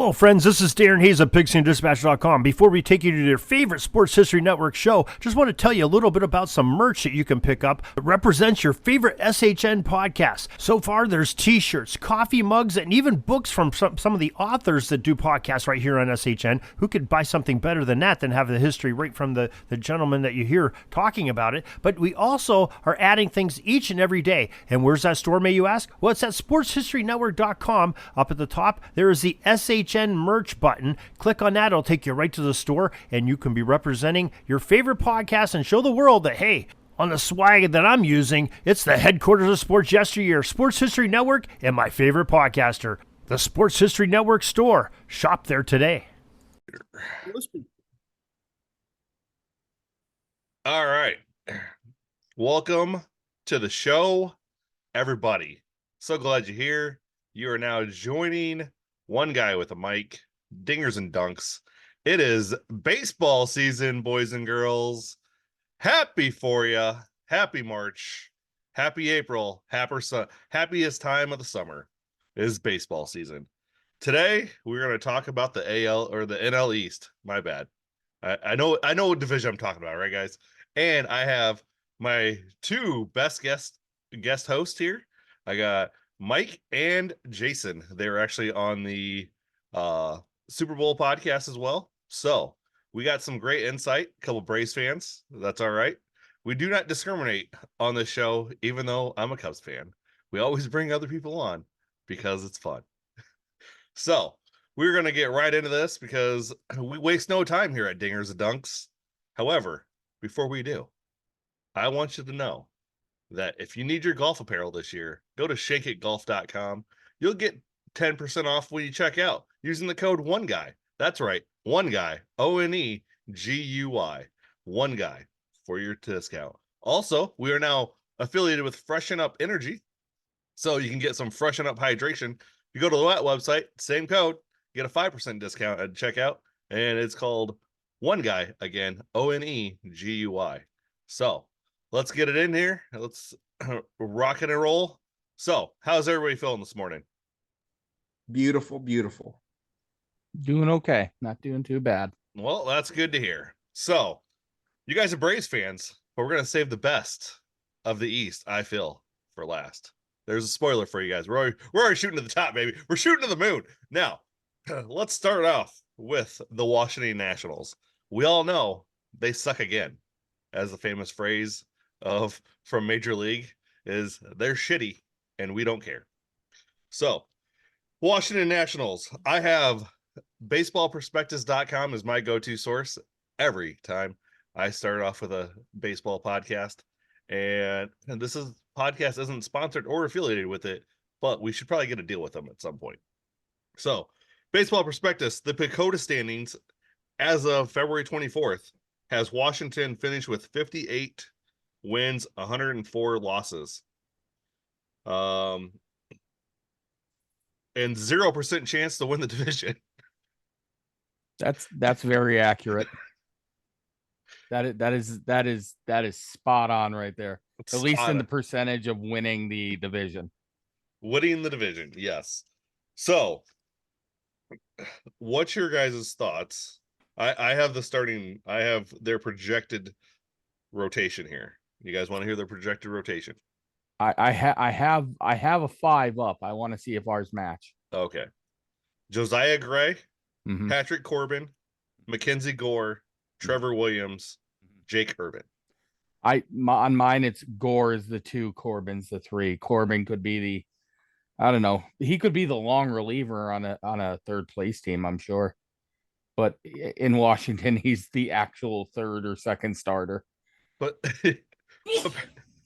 Hello, friends. This is Darren Hayes of PigskinDispatch.com. Before we take you to your favorite Sports History Network show, just want to tell you a little bit about some merch that you can pick up that represents your favorite SHN podcast. So far, there's t-shirts, coffee mugs, and even books from some of the authors that do podcasts right here on SHN. Who could buy something better than that, than have the history right from the gentleman that you hear talking about it? But we also are adding things each and every day. And where's that store, may you ask? Well, it's at SportsHistoryNetwork.com. Up at the top, there is the SHN merch button. Click on that. It'll take you right to the store, and you can be representing your favorite podcast and show the world that, hey, on the swag that I'm using, it's the headquarters of sports yesteryear, Sports History Network, and my favorite podcaster, the Sports History Network store. Shop there today. All right. Welcome to the show, everybody. So glad you're here. You are now joining One Guy with a Mic, Dingers and Dunks. It is baseball season, boys and girls. Happy for you. Happy March. Happy April. Happiest time of the summer is baseball season. Today, we're going to talk about the AL or the NL East. My bad. I know what division I'm talking about, right, guys? And I have my two best guest hosts here. I got Mike and Jason. They're actually on the Super Bowl podcast as well. So we got some great insight. A couple Braves fans. That's all right. We do not discriminate on this show, even though I'm a Cubs fan. We always bring other people on because it's fun. So we're going to get right into this because we waste no time here at Dingers and Dunks. However, before we do, I want you to know that if you need your golf apparel this year, go to shakeitgolf.com. You'll get 10% off when you check out using the code ONEGUY. That's right, One Guy, ONEGUY, One Guy for your discount. Also, we are now affiliated with Freshen Up Energy, so you can get some Freshen Up hydration. You go to the website, same code, get a 5% discount at checkout, and it's called One Guy, again, ONEGUY. So let's get it in here. Let's rock it and roll. So, how's everybody feeling this morning? Beautiful, beautiful. Doing okay. Not doing too bad. Well, that's good to hear. So, you guys are Braves fans, but we're going to save the best of the East, I feel, for last. There's a spoiler for you guys. We're already shooting to the top, baby. We're shooting to the moon. Now, let's start off with the Washington Nationals. We all know they suck again, as the famous phrase from Major League is, they're shitty and we don't care. So, Washington Nationals, I have baseballprospectus.com as my go-to source every time I start off with a baseball podcast. And this podcast isn't sponsored or affiliated with it, but we should probably get a deal with them at some point. So, Baseball Prospectus, the PECOTA standings as of February 24th has Washington finished with 58 wins, 104 losses. And 0% chance to win the division. That's very accurate. That is spot on right there. At least in the percentage of winning the division. Winning the division, yes. So, what's your guys' thoughts? I have their projected rotation here. You guys want to hear their projected rotation? I have a 5 up. I want to see if ours match. Okay. Josiah Gray, Mm-hmm. Patrick Corbin, Mackenzie Gore, Trevor Williams, Jake Irvin. On mine, it's Gore is the 2, Corbin's the 3. Corbin could be I don't know. He could be the long reliever on a third place team, I'm sure. But in Washington, he's the actual third or second starter. But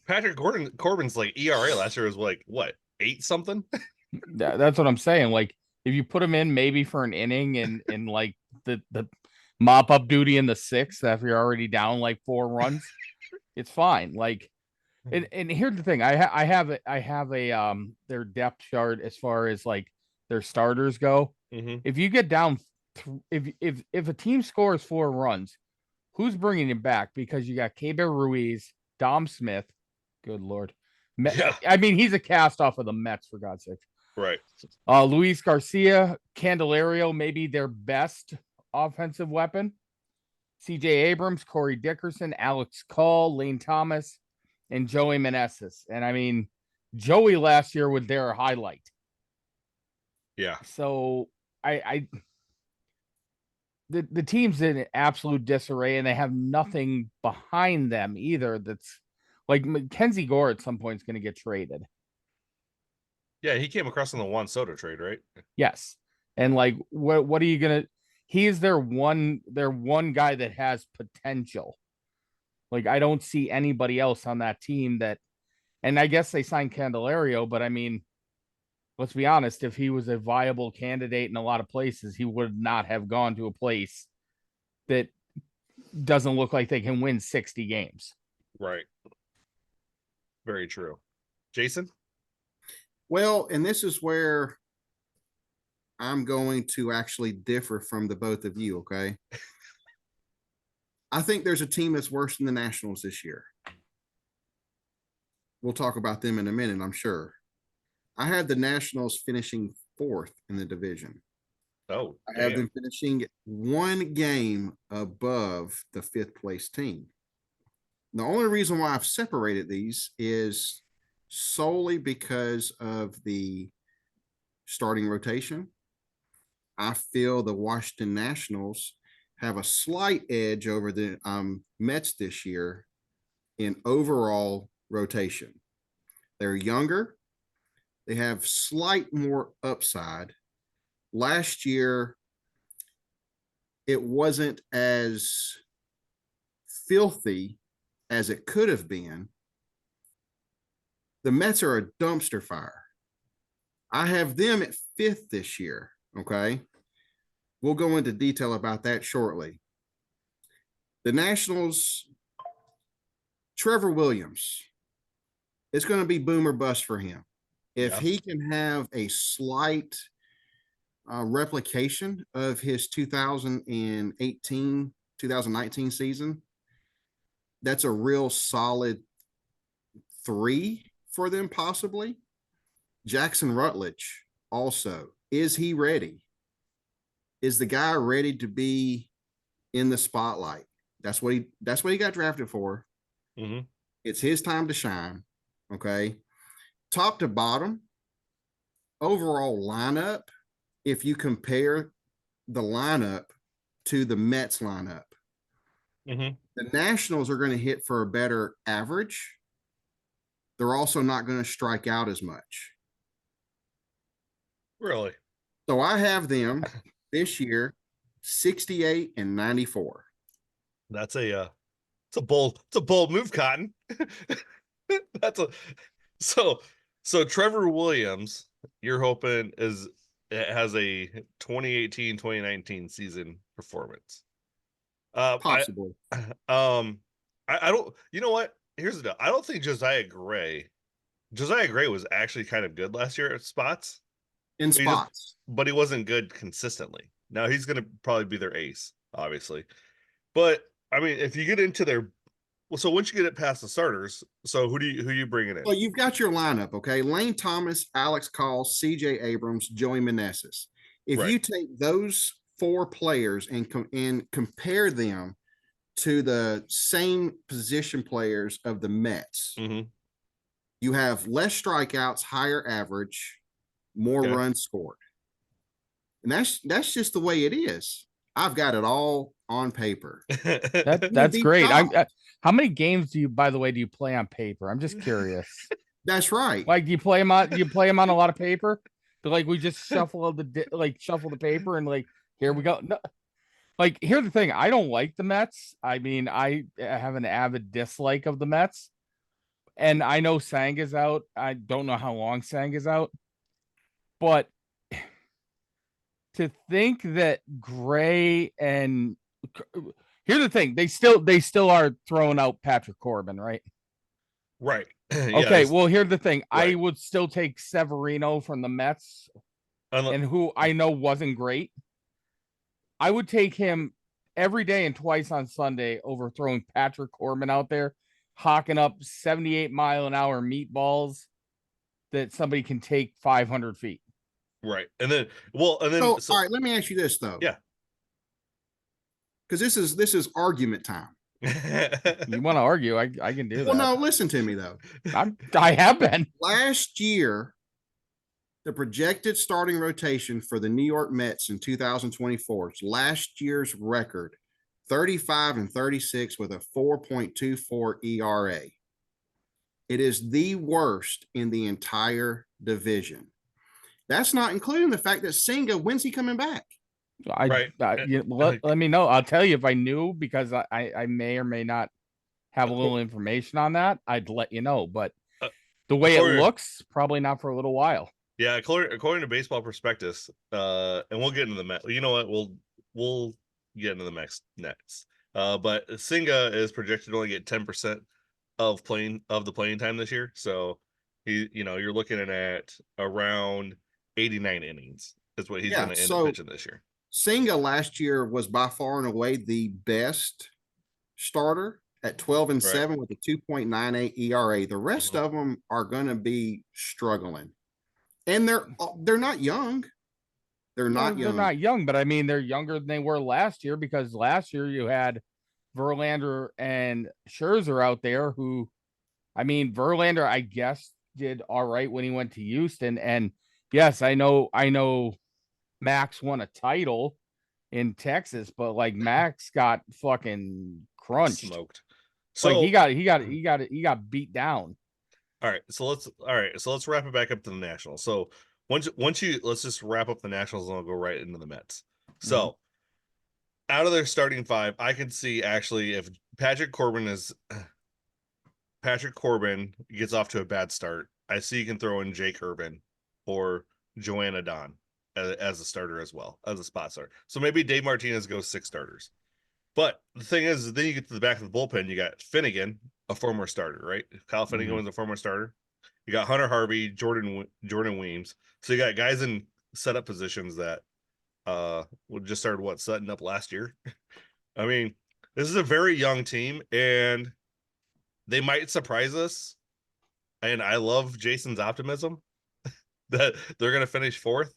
Patrick Corbin's like ERA last year was like what, 8 something? That's what I'm saying. Like, if you put him in maybe for an inning and like the mop up duty in the 6th after you're already down like 4 runs, it's fine. Like, and here's the thing: I have a their depth chart as far as like their starters go. Mm-hmm. If you get down, if a team scores 4 runs, who's bringing him back? Because you got Keibert Ruiz, Dom Smith. Good Lord. Yeah. I mean, he's a cast off of the Mets, for God's sake. Right. Luis Garcia, Candelario, maybe their best offensive weapon. CJ Abrams, Corey Dickerson, Alex Call, Lane Thomas, and Joey Meneses. And I mean, Joey last year was their highlight. Yeah. So the team's in absolute disarray, and they have nothing behind them either. That's like Mackenzie Gore at some point is going to get traded. Yeah, he came across in the Juan Soto trade, right? Yes. And like what are you gonna he is their one guy that has potential. Like I don't see anybody else on that team that, and I guess they signed Candelario, but I mean, let's be honest, if he was a viable candidate in a lot of places, he would not have gone to a place that doesn't look like they can win 60 games. Right. Very true. Jason? Well, and this is where I'm going to actually differ from the both of you, okay? I think there's a team that's worse than the Nationals this year. We'll talk about them in a minute, I'm sure. I had the Nationals finishing 4th in the division. Oh, I have them finishing 1 game above the 5th place team. The only reason why I've separated these is solely because of the starting rotation. I feel the Washington Nationals have a slight edge over the Mets this year in overall rotation. They're younger. They have slight more upside. Last year, it wasn't as filthy as it could have been. The Mets are a dumpster fire. I have them at 5th this year, okay? We'll go into detail about that shortly. The Nationals, Trevor Williams, it's going to be boom or bust for him. If he can have a slight replication of his 2018, 2019 season, that's a real solid 3 for them, possibly. Jackson Rutledge also. Is he ready? Is the guy ready to be in the spotlight? That's what he got drafted for. Mm-hmm. It's his time to shine. Okay. Top to bottom, overall lineup, if you compare the lineup to the Mets lineup, the Nationals are going to hit for a better average. They're also not going to strike out as much. Really? So I have them this year 68 and 94. That's it's a bold move, Cotton. That's a so Trevor Williams, you're hoping has a 2018-2019 season performance. Possibly. I don't, you know what? Here's the deal. I don't think Josiah Gray was actually kind of good last year at spots. In spots. But he wasn't good consistently. Now he's going to probably be their ace, obviously. But I mean, if you get into their, well, so once you get it past the starters, so who you bringing in? Well, you've got your lineup, okay? Lane Thomas, Alex Call, CJ Abrams, Joey Meneses. If you take those 4 players and compare them to the same position players of the Mets, you have less strikeouts, higher average, more runs scored. And that's just the way it is. I've got it all on paper. That's great. How many games do you play on paper? I'm just curious. That's right. Like, do you play them on a lot of paper? But like we just shuffle the paper and like here we go. No, like here's the thing. I don't like the Mets. I mean, I have an avid dislike of the Mets, and I know Sang is out. I don't know how long Sang is out, but to think that Gray and here's the thing, they still are throwing out Patrick Corbin, right? Right. Okay, well, here's the thing. Right. I would still take Severino from the Mets, and who I know wasn't great. I would take him every day and twice on Sunday over throwing Patrick Corbin out there, hawking up 78-mile-an-hour meatballs that somebody can take 500 feet. Right. And then, well, and then, All right, let me ask you this though. Yeah. Because this is argument time. You want to argue? I can do Well, that. no, listen to me though. I have been. Last year, the projected starting rotation for the New York Mets in 2024 is last year's record, 35 and 36 with a 4.24 ERA. It is the worst in the entire division. That's not including the fact that Senga, when's he coming back? Right. Let me know. I'll tell you if I knew, because I may or may not have a little information on that. I'd let you know. But the way it looks, probably not for a little while. Yeah, according to Baseball Prospectus, and we'll get into the Mets. You know what? We'll get into the Mets next. But Senga is projected to only get 10% of the playing time this year. So you're looking at around 89 innings is what he's going to end up pitching this year. Senga last year was by far and away the best starter at 12 and 7 with a 2.98 ERA. The rest of them are going to be struggling. And they're not young. They're not young, but I mean, they're younger than they were last year, because last year you had Verlander and Scherzer out there who, I mean, Verlander, I guess, did all right when he went to Houston. And yes, I know Max won a title in Texas, but like Max got fucking crunched. Smoked. So like he got beat down. All right, so let's wrap it back up to the Nationals. So let's just wrap up the Nationals and I'll go right into the Mets. So out of their starting five, I can see actually if Patrick Corbin gets off to a bad start, I see you can throw in Jake Urban or Joanna Don as a starter as well, as a spot starter. So maybe Dave Martinez goes 6 starters. But the thing is, then you get to the back of the bullpen, you got Finnegan, a former starter, right? Kyle Finnegan was a former starter. You got Hunter Harvey, Jordan Weems. So you got guys in setup positions that just started setting up last year. I mean, this is a very young team, and they might surprise us. And I love Jason's optimism that they're going to finish 4th.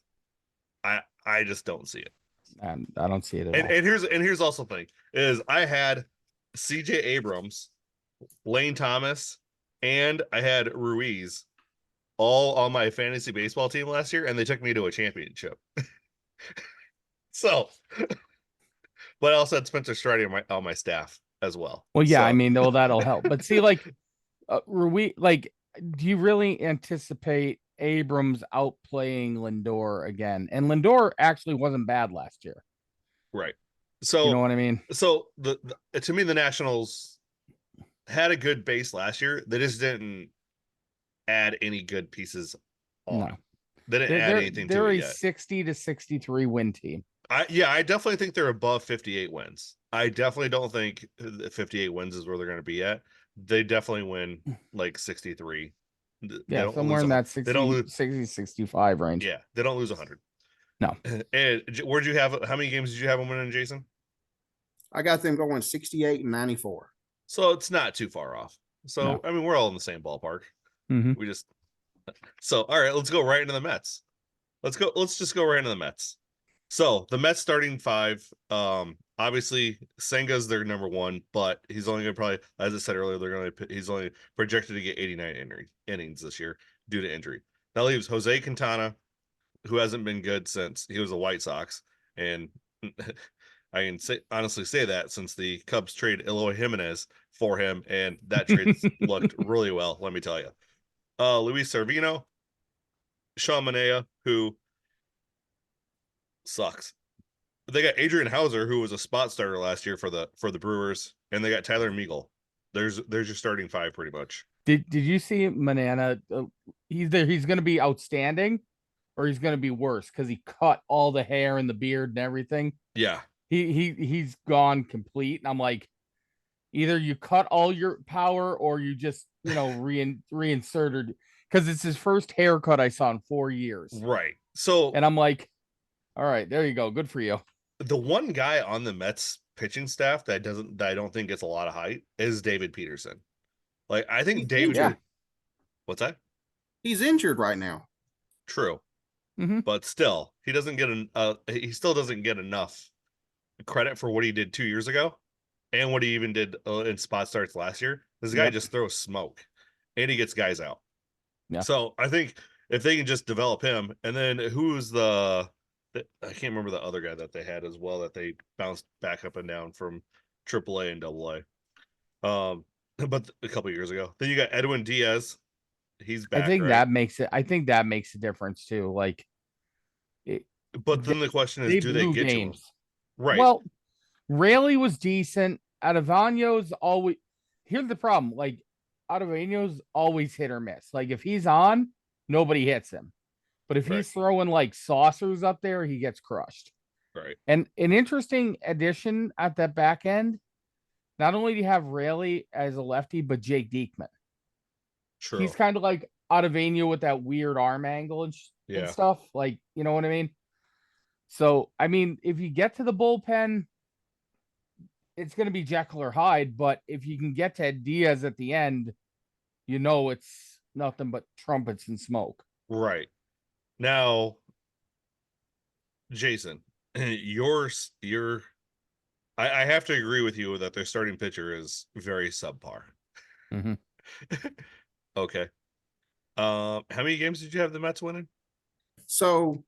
I just don't see it. And I don't see it at all. And here's also the thing is I had CJ Abrams, Lane Thomas, and I had Ruiz all on my fantasy baseball team last year, and they took me to a championship. So, but I also had Spencer Strider on my staff as well. Well, yeah, I mean, that'll help. But see, like Ruiz, like, do you really anticipate Abrams outplaying Lindor again? And Lindor actually wasn't bad last year. Right. So you know what I mean? So to me, the Nationals had a good base last year. They just didn't add any good pieces on. No. They didn't add anything to it. They're a yet. 60 to 63 win team. I definitely think they're above 58 wins. I definitely don't think 58 wins is where they're going to be at. They definitely win like 63. Yeah, somewhere in that 60, 65 range. Yeah, they don't lose 100. No. And where'd you have? How many games did you have them winning, Jason? I got them going 68 and 94. So it's not too far off. So no. I mean, we're all in the same ballpark. Mm-hmm. So all right, let's go right into the Mets. Let's just go right into the Mets. So the Mets starting five, obviously Senga's their number one, but he's only going to probably, as I said earlier, he's only projected to get 89 innings this year due to injury. That leaves Jose Quintana, who hasn't been good since he was a White Sox, and I can honestly say that since the Cubs traded Eloy Jimenez for him, and that trade looked really well, let me tell you. Luis Servino, Sean Manaea, who sucks. They got Adrian Hauser, who was a spot starter last year for the Brewers, and they got Tyler Meagle. There's your starting five pretty much. Did you see Manaea? He's going to be outstanding, or he's going to be worse because he cut all the hair and the beard and everything. Yeah, he's gone complete. And I'm like, either you cut all your power or you just reinserted, because it's his first haircut I saw in 4 years. Right. So, and I'm like, all right, there you go. Good for you. The one guy on the Mets pitching staff that I don't think gets a lot of hype is David Peterson. Like, I think David. Yeah. What's that? He's injured right now. True. but still, he still doesn't get enough credit for what he did 2 years ago and what he even did in spot starts last year. This guy just throws smoke and he gets guys out. Yeah. So I think if they can just develop him, and then who's I can't remember the other guy that they had as well that they bounced back up and down from AAA and AA. But a couple years ago, then you got Edwin Diaz. He's back. I think right? that makes it. I think that makes a difference too. Like, but then the question is, do they blew get games? to him? Right. Well, Rayleigh was decent. Adavano's always. Here's the problem. Like, Adavano's always hit or miss. Like, if he's on, nobody hits him. But if he's throwing like saucers up there, he gets crushed. Right. And an interesting addition at that back end. Not only do you have Rayleigh as a lefty, but Jake Diekman. True. He's kind of like Ottavino with that weird arm angle and stuff. Like, you know what I mean? So, I mean, if you get to the bullpen, it's going to be Jekyll or Hyde. But if you can get to Diaz at the end, it's nothing but trumpets and smoke. Right. Now, Jason, I have to agree with you that their starting pitcher is very subpar. Mm-hmm. Okay. How many games did you have the Mets winning? So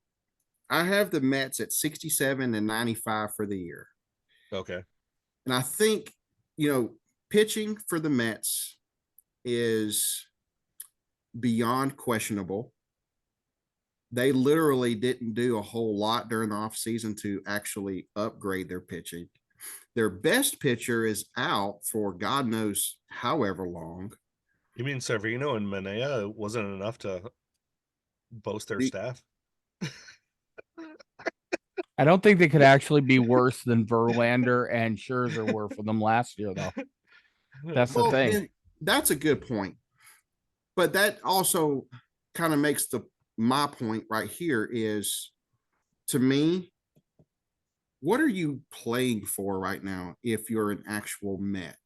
I have the Mets at 67 and 95 for the year. Okay. And I think, pitching for the Mets is beyond questionable. They literally didn't do a whole lot during the offseason to actually upgrade their pitching. Their best pitcher is out for God knows however long. You mean Severino and Manea wasn't enough to boast their staff? I don't think they could actually be worse than Verlander and Scherzer were for them last year, though. That's the thing. That's a good point. But that also kind of makes my point right here is, to me, what are you playing for right now if you're an actual Met?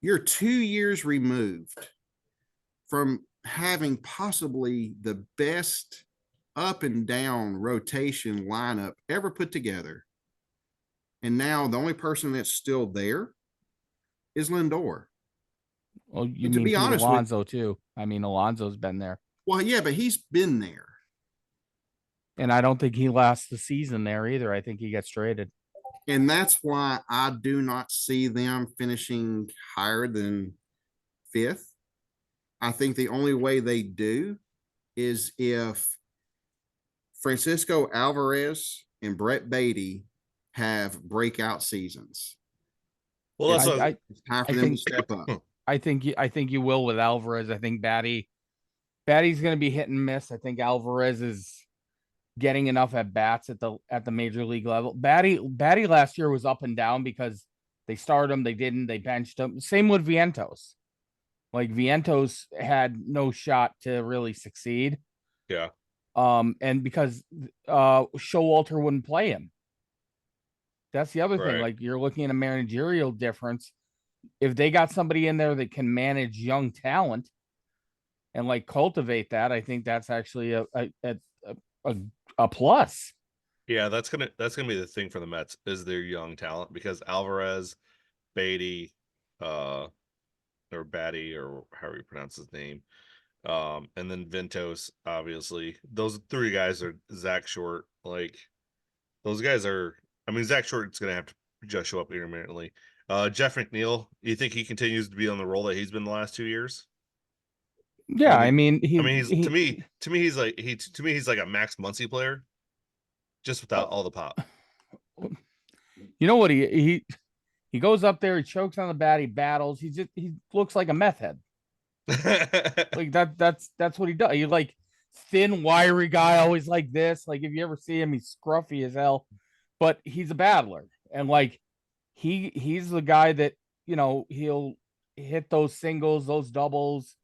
You're 2 years removed from having possibly the best up and down rotation lineup ever put together. And now the only person that's still there is Lindor. Well, you mean Pete Alonso too. I mean, Alonso's been there. Well, yeah, but he's been there. And I don't think he lasts the season there either. I think he gets traded. And that's why I do not see them finishing higher than 5th. I think the only way they do is if Francisco Alvarez and Brett Beatty have breakout seasons. Well, it's time for them to step up. I think you will with Alvarez. I think Batty's going to be hit and miss. I think Alvarez is getting enough at bats at the major league level. Batty last year was up and down because they started him, they didn't, they benched him. Same with Vientos. Like, Vientos had no shot to really succeed. Yeah. And because Showalter wouldn't play him. That's the other thing. Like, you're looking at a managerial difference. If they got somebody in there that can manage young talent and like cultivate that, I think that's actually a plus. Yeah, that's gonna be the thing for the Mets is their young talent, because Alvarez, Beatty, or Batty, or however you pronounce his name, and then Ventos, obviously. Those 3 guys are Zach Short. Like, those guys are. I mean, Zach Short's gonna have to just show up intermittently. Jeff McNeil, you think he continues to be on the role that he's been the last 2 years? Yeah, I mean, he's to me he's like a Max Muncy player, just without all the pop. You know what? He goes up there, he chokes on the bat, he battles. He looks like a meth head. Like that's what he does. He like thin, wiry guy, always like this. Like, if you ever see him, he's scruffy as hell, but he's a battler, and like he's the guy that he'll hit those singles, those doubles.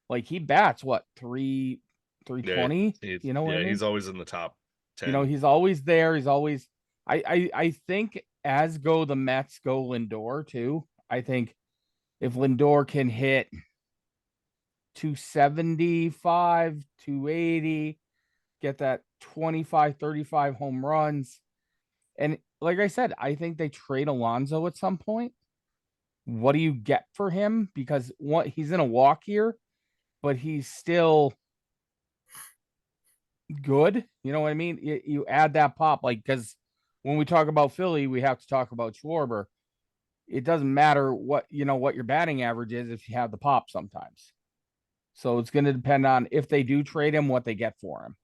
Like, he bats what 320. You know what I mean? He's always in the top 10. He's always there. He's always. I think as go the Mets, go Lindor too. I think if Lindor can hit 275, 280, get that 25, 35 home runs. And like I said, I think they trade Alonso at some point. What do you get for him? Because he's in a walk year, but he's still good. You know what I mean? You add that pop, like, because when we talk about Philly, we have to talk about Schwarber. It doesn't matter what your batting average is if you have the pop sometimes. So it's going to depend on if they do trade him, what they get for him.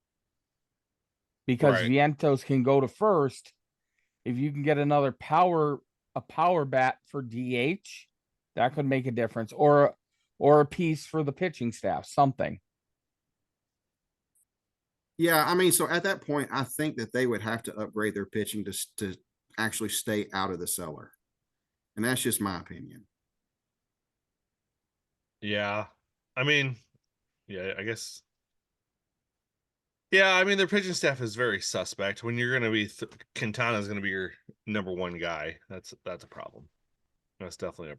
Because Right. Vientos can go to first. If you can get a power bat for DH, that could make a difference, or a piece for the pitching staff, something. Yeah, I mean, so at that point, I think that they would have to upgrade their pitching to actually stay out of the cellar. And that's just my opinion. Yeah. I mean, yeah, I guess. Yeah, I mean, their pitching staff is very suspect. When you're going to be Quintana's going to be your number one guy. That's a problem. That's definitely a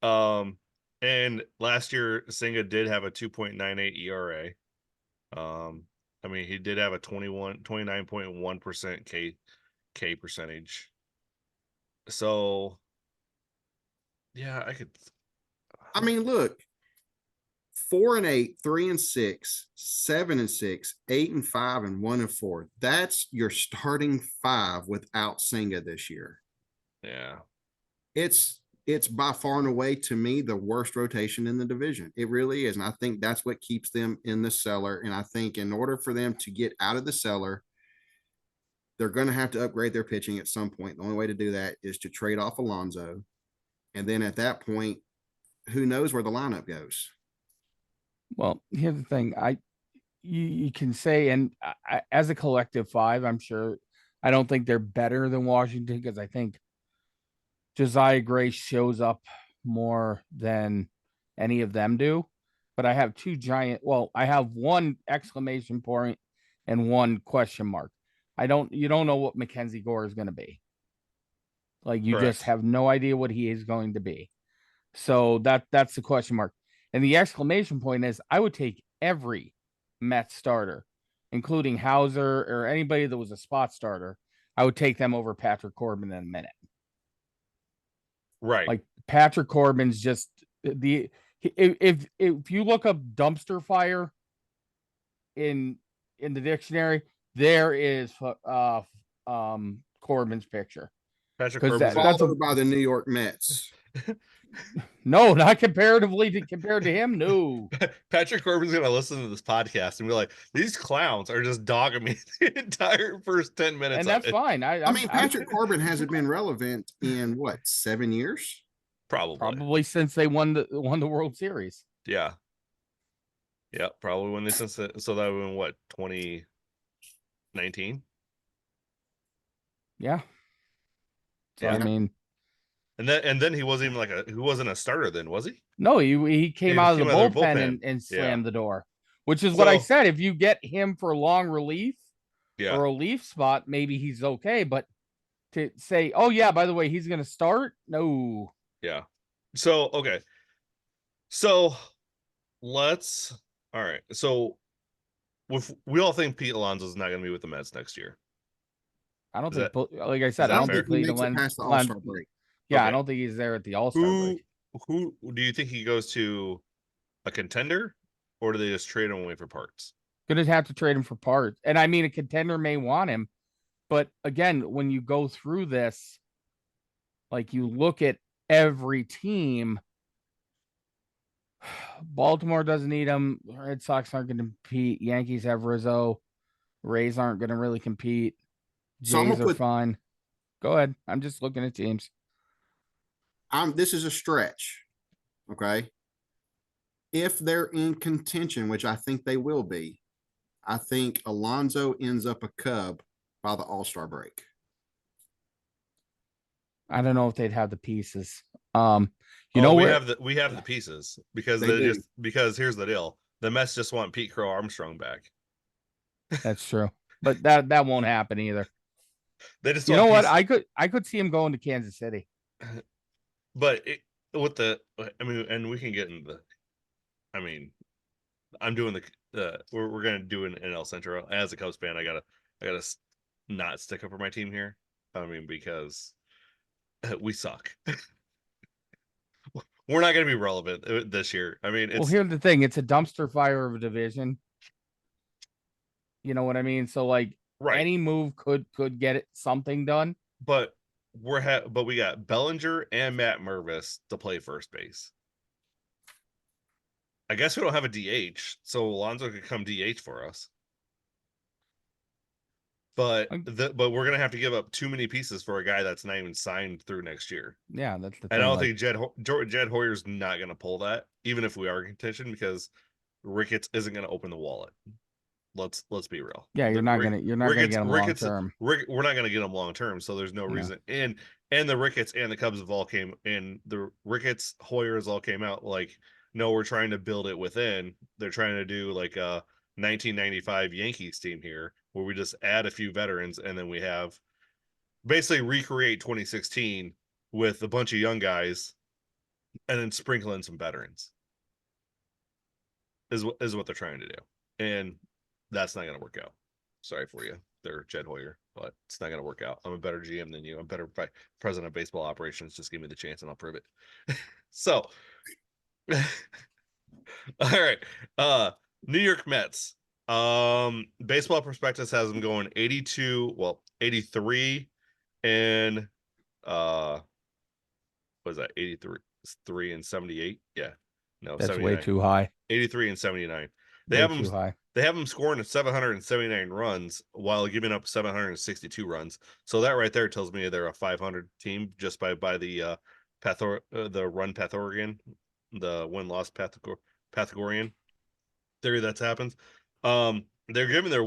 problem. And last year Senga did have a 2.98 ERA. I mean, he did have a 29.1% K percentage. So yeah, I mean, look, 4-8, 3-6, 7-6, 8-5, and 1-4. That's your starting five without Senga this year. Yeah. It's by far and away, to me, the worst rotation in the division. It really is. And I think that's what keeps them in the cellar. And I think in order for them to get out of the cellar, they're going to have to upgrade their pitching at some point. The only way to do that is to trade off Alonso. And then at that point, who knows where the lineup goes? Well, here's the thing. You can say, and as a collective five, I'm sure, I don't think they're better than Washington, because I think Josiah Gray shows up more than any of them do. But I have I have one exclamation point and one question mark. You don't know what Mackenzie Gore is going to be. Like, you just have no idea what he is going to be. So that's the question mark. And the exclamation point is, I would take every Mets starter, including Hauser or anybody that was a spot starter. I would take them over Patrick Corbin in a minute. Right. Like, Patrick Corbin's just if you look up dumpster fire in the dictionary, there is Corbin's picture. Patrick Corbin's followed by the New York Mets. No, not comparatively compared to him. No. Patrick Corbin's gonna listen to this podcast and be like, "These clowns are just dogging me the entire first 10 minutes." And that's fine. I mean, Patrick Corbin hasn't been relevant in what, 7 years? Probably since they won the World Series. Yeah. Yeah, probably when they so that would have been what, 2019? Yeah. So Yeah. I mean, and then he wasn't even he wasn't a starter then, was he? No, he came out of the bullpen and slammed the door. Which is what I said. If you get him for long relief or a relief spot, maybe he's okay. But to say, oh yeah, by the way, he's gonna start, no. Yeah. So okay. So all right. So we all think Pete Alonso's not gonna be with the Mets next year. I don't think, like I said, I don't think he makes it past the All-Star break. Yeah, okay. I don't think he's there at the All-Star break. Who do you think he goes to? A contender, or do they just trade him away for parts? Gonna have to trade him for parts. And I mean, a contender may want him, but again, when you go through this, like, you look at every team, Baltimore doesn't need him. Red Sox aren't going to compete. Yankees have Rizzo. Rays aren't going to really compete. Jays are fine. Go ahead. I'm just looking at teams. This is a stretch. Okay. If they're in contention, which I think they will be, I think Alonso ends up a Cub by the All-Star break. I don't know if they'd have the pieces. We have the pieces because because here's the deal. The Mets just want Pete Crow Armstrong back. That's true. But that won't happen either. They just what? I could see him going to Kansas City. But and we can get into I'm doing we're gonna do an NL Central. As a Cubs fan, I gotta not stick up for my team here. I mean, because we suck. We're not gonna be relevant this year. I mean, Well, here's the thing: it's a dumpster fire of a division. You know what I mean? So like right. any move could get it something done. But but we got Bellinger and Matt Mervis to play first base. I guess we don't have a DH, so Alonso could come DH for us. But we're gonna have to give up too many pieces for a guy that's not even signed through next year. Yeah, that's the thing. And I don't think Jed Hoyer's not gonna pull that, even if we are in contention, because Ricketts isn't gonna open the wallet. Let's be real. Yeah, you're not gonna get him long term. We're not gonna get him long term, so there's no reason. And the Ricketts and the Cubs have all came in. The Ricketts Hoyers all came out like, no, we're trying to build it within. They're trying to do like a 1995 Yankees team here, where we just add a few veterans and then we have basically recreate 2016 with a bunch of young guys and then sprinkle in some veterans. Is what they're trying to do. And that's not going to work out. Sorry for you there, Jed Hoyer, but it's not going to work out. I'm a better GM than you. I'm better president of baseball operations. Just give me the chance and I'll prove it. So, all right. New York Mets. Baseball Prospectus has them going 83 and what was that? 83 and 78. Yeah. No, that's 79. way too high. 83 and 79. They have them scoring 779 runs while giving up 762 runs. So that right there tells me they're a 500 team just by the the run Pythagorean, the win-loss Pythagorean theory that's happened. They're giving their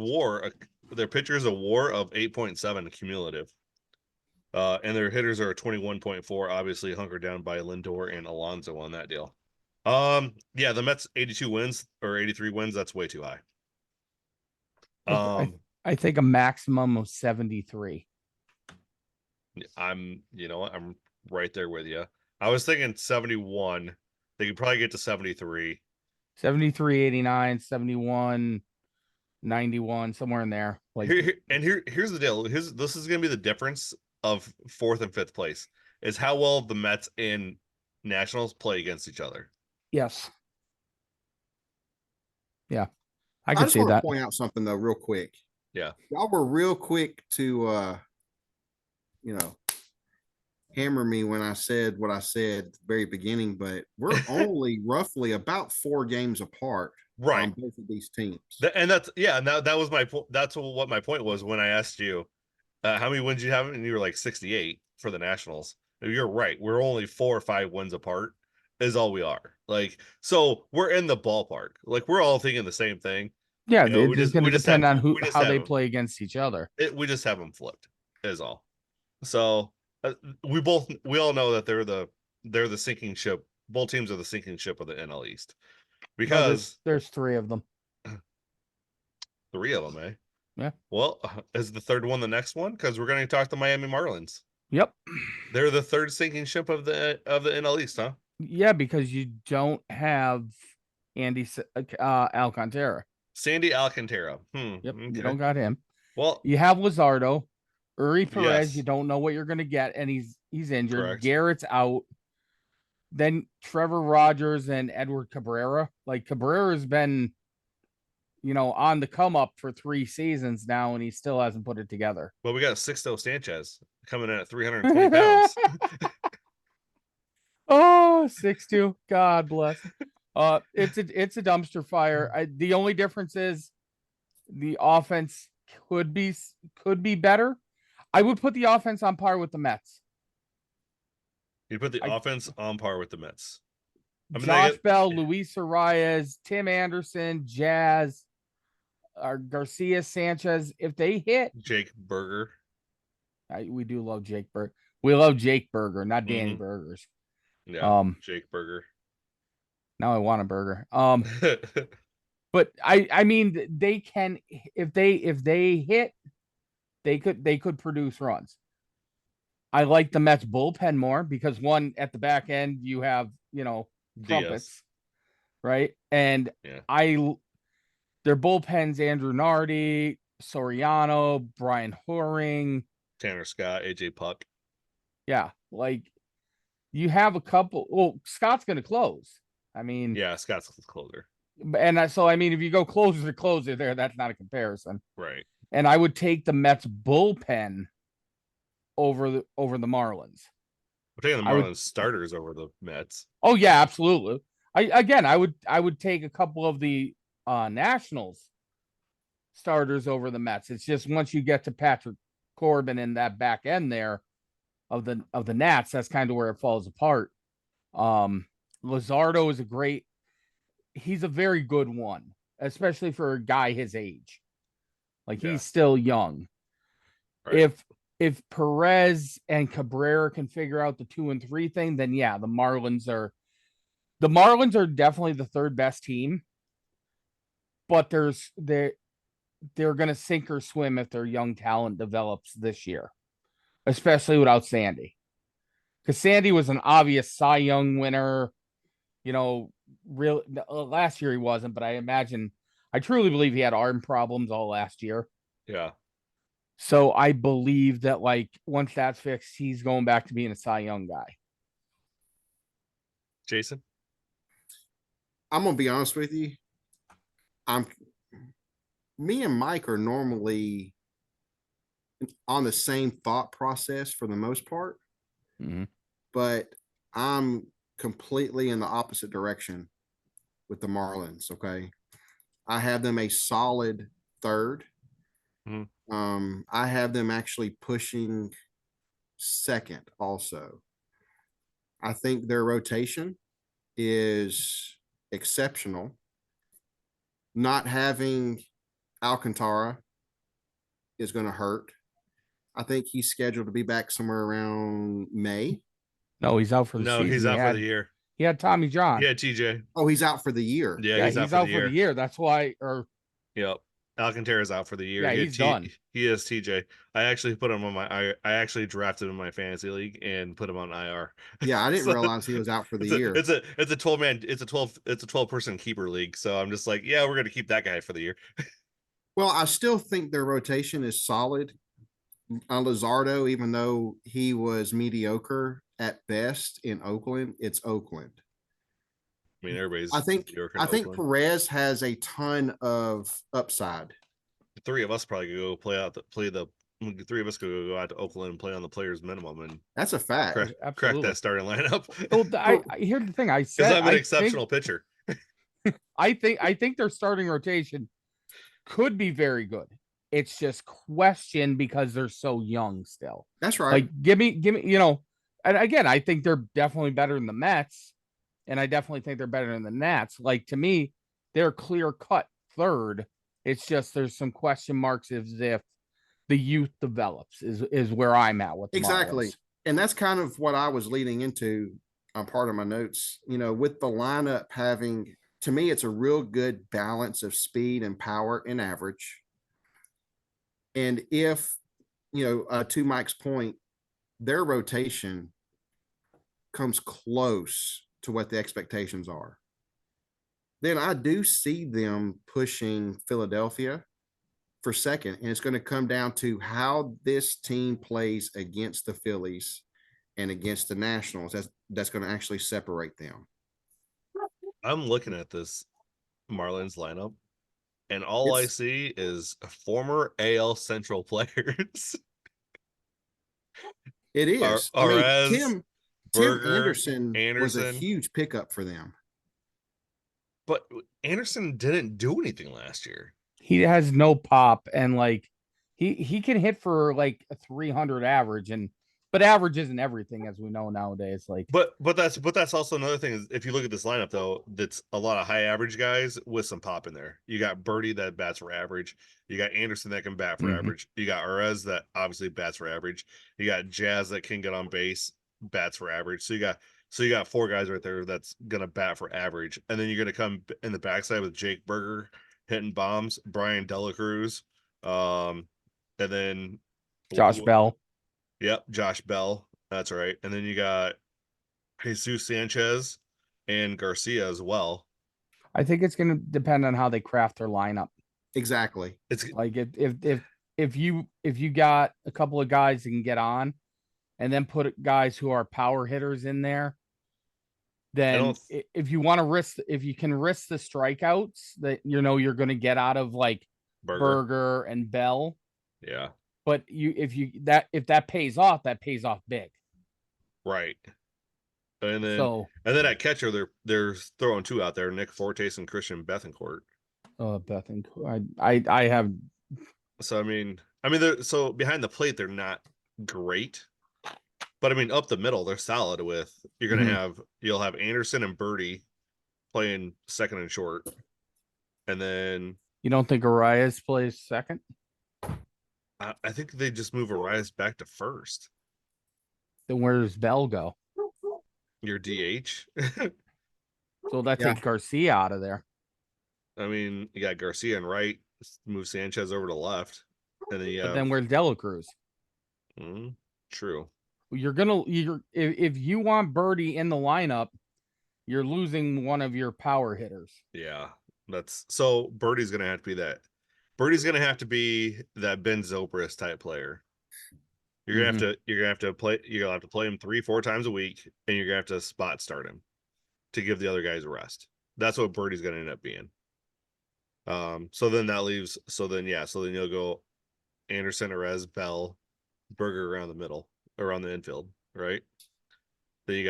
pitchers a WAR of 8.7 cumulative. And their hitters are 21.4, obviously hunkered down by Lindor and Alonso on that deal. Yeah, the Mets 82 wins or 83 wins, that's way too high. I think a maximum of 73. I'm right there with you. I was thinking 71. They could probably get to 73. 73, 89, 71, 91, somewhere in there. Like here's the deal. This is going to be the difference of 4th and 5th place is how well the Mets and Nationals play against each other. Yes. Yeah. I can see that. I just want to point out something though, real quick. Yeah. Y'all were real quick to hammer me when I said what I said at the very beginning, but we're only roughly about 4 games apart on both of these teams. And that was my point. That's what my point was when I asked you how many wins you have, and you were like 68 for the Nationals. You're right. We're only 4 or 5 wins apart is all we are. Like, so we're in the ballpark. Like, we're all thinking the same thing. Yeah, it's just going to depend on how they play against each other. We just have them flipped is all. So we all know that they're the sinking ship. Both teams are the sinking ship of the NL East because there's 3 of them. 3 of them, eh? Yeah. Well, is the third one the next one? Because we're going to talk to Miami Marlins. Yep. They're the third sinking ship of the NL East, huh? Yeah, because you don't have Andy Alcantara. Sandy Alcantara. Yep. Okay. You don't got him. Well, you have Luzardo, Uri Perez. Yes. You don't know what you're going to get, and he's injured. Correct. Garrett's out. Then Trevor Rogers and Edward Cabrera. Like, Cabrera's been, on the come up for 3 seasons now, and he still hasn't put it together. Well, we got Sixto Sanchez coming in at 320 pounds. Oh, 6'2". God bless. It's a dumpster fire. The only difference is the offense could be better. I would put the offense on par with the Mets. You put the offense on par with the Mets. Josh Bell, Luis Arias, Tim Anderson, Jazz, Garcia, Sanchez. If they hit Jake Berger, we do love Jake Berger. We love Jake Berger, not Danny Burgers. Yeah, Jake Berger. Now I want a burger. But I mean, they can if they hit, they could produce runs. I like the Mets bullpen more because one at the back end you have trumpets, right? And their bullpens, Andrew Nardi, Soriano, Brian Horing. Tanner Scott, AJ Puck. Yeah, like you have a couple. Well, Scott's going to close. I mean, Yeah, Scott's closer. So I mean, if you go closer to closer there, that's not a comparison. Right. And I would take the Mets bullpen over the Marlins. We're taking the Marlins starters over the Mets. Oh yeah, absolutely. I would take a couple of the Nationals starters over the Mets. It's just once you get to Patrick Corbin in that back end there of the Nats, that's kind of where it falls apart. Luzardo is he's a very good one, especially for a guy his age. Like he's still young. Right. If Perez and Cabrera can figure out the 2 and 3 thing, then yeah, the Marlins are definitely the third best team. But they're going to sink or swim if their young talent develops this year, especially without Sandy. Because Sandy was an obvious Cy Young winner. You know, last year he wasn't, but I truly believe he had arm problems all last year. Yeah. So I believe that like once that's fixed, he's going back to being a Cy Young guy. Jason? I'm going to be honest with you. Me and Mike are normally on the same thought process for the most part, but I'm completely in the opposite direction with the Marlins. Okay. I have them a solid third. I have them actually pushing second also. I think their rotation is exceptional. Not having Alcantara is going to hurt. I think he's scheduled to be back somewhere around May. No, he's out for the season. He's out for the year. He had Tommy John. Yeah, TJ. Oh, he's out for the year. Yeah, he's out for the year. That's why. Yep. Alcantara's out for the year. Yeah, he's done. He is TJ. I actually put him on I actually drafted him in my fantasy league and put him on IR. Yeah, I didn't realize he was out for the year. It's a 12 person keeper league. So I'm just like, yeah, we're gonna keep that guy for the year. Well, I still think their rotation is solid. Luzardo, even though he was mediocre at best in Oakland, it's Oakland. I mean, everybody's. I think Perez has a ton of upside. The three of us probably could go the three of us could go out to Oakland and play on the players minimum, and that's a fact. Crack that starting lineup. Well, here's the thing. I said I'm an exceptional pitcher. I think their starting rotation could be very good. It's just question because they're so young still. That's right. Like give me, and again, I think they're definitely better than the Mets, and I definitely think they're better than the Nats. Like to me, they're clear cut third. It's just there's some question marks if the youth develops is where I'm at with the exactly. Marlins. And that's kind of what I was leading into on part of my notes. With the lineup having, to me, it's a real good balance of speed and power and average. And if, to Mike's point, their rotation comes close to what the expectations are, then I do see them pushing Philadelphia for second. And it's going to come down to how this team plays against the Phillies and against the Nationals. That's going to actually separate them. I'm looking at this Marlins lineup, and all I see is former AL Central players. It is. Tim Anderson was a huge pickup for them. But Anderson didn't do anything last year. He has no pop, and like he can hit for like a 300 average, but average isn't everything, as we know nowadays. Like, but that's also another thing is if you look at this lineup though, that's a lot of high average guys with some pop in there. You got Birdie that bats for average. You got Anderson that can bat for average. You got Arez that obviously bats for average. You got Jazz that can get on base, bats for average. So you got four guys right there that's gonna bat for average, and then you're gonna come in the backside with Jake Berger hitting bombs, Brian Delacruz, and then Josh Bell. Yep, Josh Bell. That's right. And then you got Jesus Sanchez and Garcia as well. I think it's going to depend on how they craft their lineup. Exactly. It's Like if you got a couple of guys that can get on, and then put guys who are power hitters in there, I then don't if you want to risk, if you can risk the strikeouts that you're going to get out of like Burger. Berger and Bell, Yeah. but if that pays off, that pays off big. Right. And So then at catcher, they're throwing two out there: Nick Fortes and Christian Bethencourt. I have. So so behind the plate they're not great, but I mean up the middle they're solid. With you'll have Anderson and Birdie playing second and short, and then You don't think Arias plays second? I think they just move Arias back to first. Then where does Bell go? Your DH. So that Yeah. takes Garcia out of there. I mean, you got Garcia and right. Move Sanchez over to left, and then But then where's Dela Cruz? True. If you want Birdie in the lineup, you're losing one of your power hitters. Yeah, so Birdie's gonna have to be that. Birdie's gonna have to be that Ben Zobrist type player. You're gonna have to play him 3-4 times a week, and you're gonna have to spot start him to give the other guys a rest. That's what Birdie's gonna end up being. So then you'll go Anderson, Arez, Bell, Berger around the middle, around the infield, right? Then you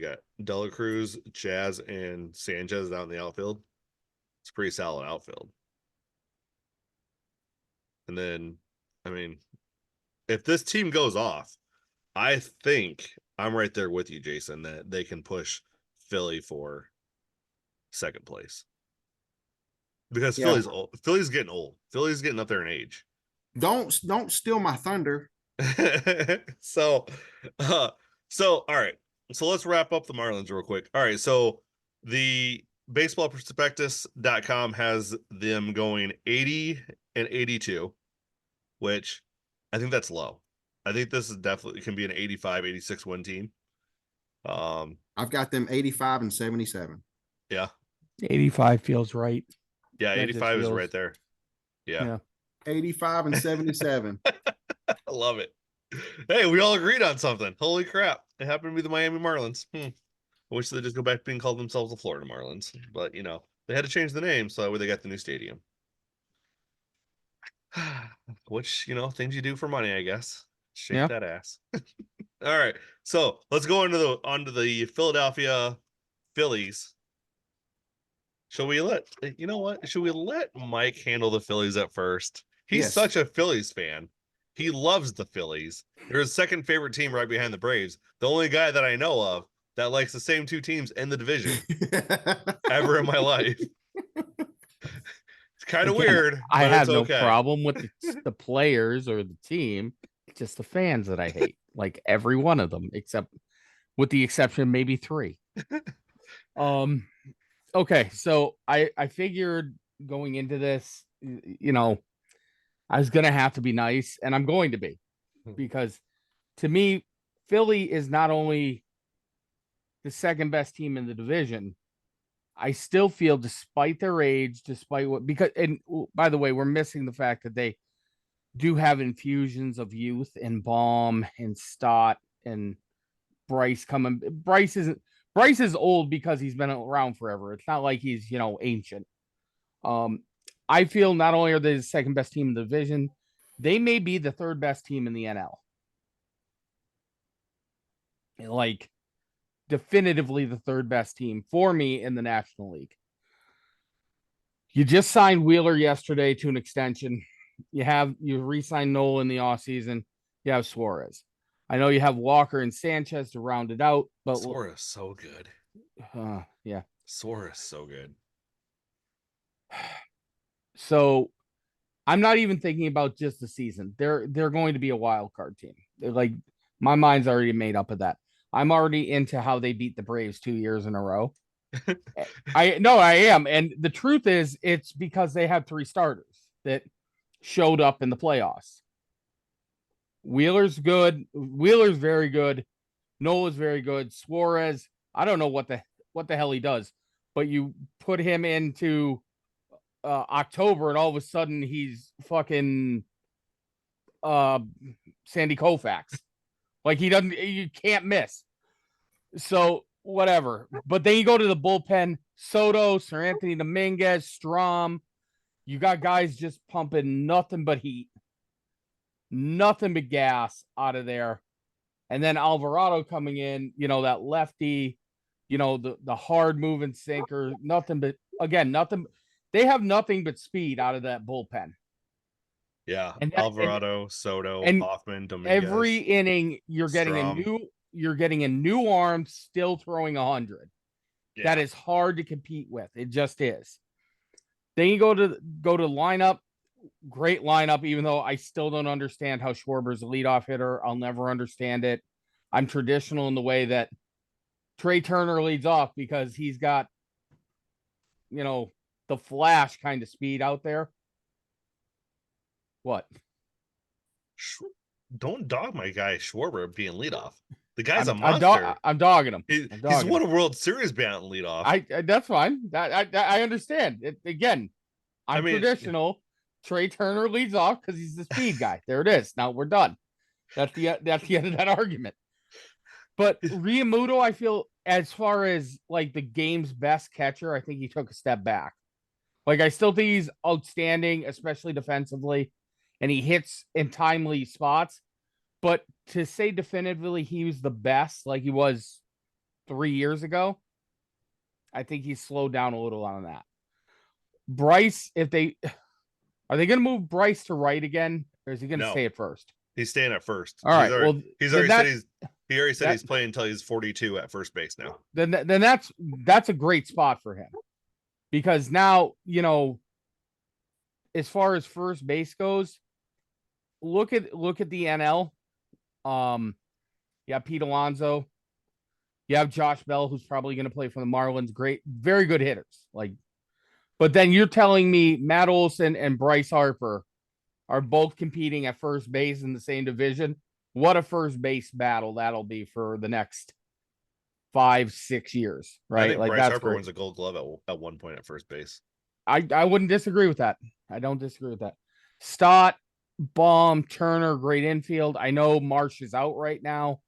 got Dela Cruz, Chaz, and Sanchez out in the outfield. It's a pretty solid outfield. And then, I mean, if this team goes off, I think I'm right there with you, Jason, that they can push Philly for second place. Because Philly's old. Philly's getting old. Philly's getting up there in age. Don't steal my thunder. So all right. So let's wrap up the Marlins real quick. All right. So the baseballprospectus.com has them going 80 and 82, which I think that's low. I think this is definitely can be an 85, 86 win team. I've got them 85 and 77. Yeah. 85 feels right. Yeah, 85 is right there. Yeah. 85 and 77. I love it. Hey, we all agreed on something. Holy crap. It happened to be the Miami Marlins. I wish they'd just go back to being called themselves the Florida Marlins. But, they had to change the name, so that way they got the new stadium. Which, things you do for money, I guess. Shake that ass. All right. So let's go onto the Philadelphia Phillies. Should we let Mike handle the Phillies at first? He's such a Phillies fan. He loves the Phillies. They're his second favorite team right behind the Braves. The only guy that I know of that likes the same two teams in the division ever in my life. It's kind of weird. I have no problem with the players or the team. It's just the fans that I hate. Like every one of them, with the exception maybe 3. Okay, so I figured going into this, I was going to have to be nice, and I'm going to be, because to me, Philly is not only the second best team in the division, I still and by the way, we're missing the fact that they do have infusions of youth and Baum and Stott and Bryce coming. Bryce is old because he's been around forever. It's not like he's, ancient. I feel not only are they the second best team in the division, they may be the third best team in the NL. Like, definitively the third best team for me in the National League. You just signed Wheeler yesterday to an extension. You re-signed Nola in the offseason. You have Suarez. I know you have Walker and Sanchez to round it out, but Suarez so good. Yeah. Suarez so good. So I'm not even thinking about just the season. They're going to be a wild card team. Like, my mind's already made up of that. I'm already into how they beat the Braves 2 years in a row. I am. And the truth is, it's because they had 3 starters that showed up in the playoffs. Wheeler's good. Wheeler's very good. Nola's very good. Suarez, I don't know what the hell he does, but you put him into October, and all of a sudden he's fucking Sandy Koufax. Like you can't miss. So whatever. But then you go to the bullpen, Soto, Sir Anthony Dominguez, Strom. You got guys just pumping nothing but heat, nothing but gas out of there. And then Alvarado coming in, that lefty, the hard moving sinker, nothing but, again, nothing. They have nothing but speed out of that bullpen. Yeah, And Alvarado, Soto, and Hoffman, Dominguez. Every inning, you're getting Strom. you're getting a new arm still throwing 100. Yeah. That is hard to compete with. It just is. Then you go to lineup. Great lineup, even though I still don't understand how Schwarber's a leadoff hitter. I'll never understand it. I'm traditional in the way that Trey Turner leads off because he's got, the flash kind of speed out there. What? Don't dog my guy Schwarber being leadoff. The guy's a monster. I'm dogging him. He's won a World Series being leadoff. That's fine. I understand. Again, I'm traditional. Trey Turner leads off because he's the speed guy. There it is. Now we're done. That's the end of that argument. But Realmuto, I feel, as far as like the game's best catcher, I think he took a step back. Like, I still think he's outstanding, especially defensively, and he hits in timely spots. But to say definitively he was the best, like he was 3 years ago, I think he's slowed down a little on that. Bryce, are they going to move Bryce to right again, or is he going to stay at first? He's staying at first. All right. He already said he's playing until he's 42 at first base now. Then that's a great spot for him, because now, as far as first base goes, look at the NL. You have Pete Alonso. You have Josh Bell, who's probably going to play for the Marlins. Great, very good hitters. But then you're telling me Matt Olson and Bryce Harper are both competing at first base in the same division. What a first base battle that'll be for the next 5-6 years, right? I think Bryce Harper wins a Gold Glove at one point at first base. I wouldn't disagree with that. I don't disagree with that. Stott, Baum, Turner, great infield. I know Marsh is out right now,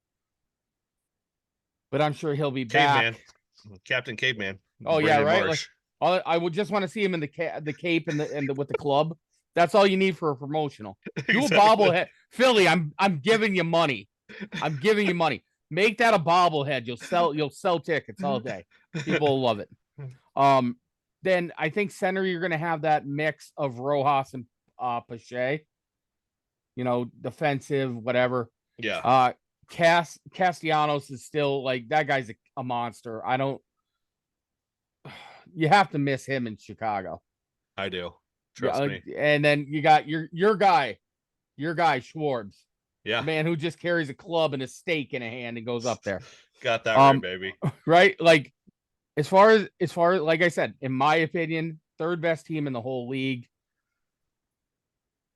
but I'm sure he'll be back. Captain Caveman. Oh, Brandon, yeah, right. Marsh. I would just want to see him in the cape and with the club. That's all you need for a promotional. Do a bobblehead, Philly. I'm giving you money. I'm giving you money. Make that a bobblehead. You'll sell tickets all day. People will love it. Then I think center, you're going to have that mix of Rojas and Pache. Defensive, whatever. Yeah. Castellanos is still like, that guy's a monster. You have to miss him in Chicago. I do. Trust me. And then you got your guy, Schwartz. Yeah. Man who just carries a club and a stake in a hand and goes up there. Got that right, baby. Right? Like, as far as like I said, in my opinion, third best team in the whole league.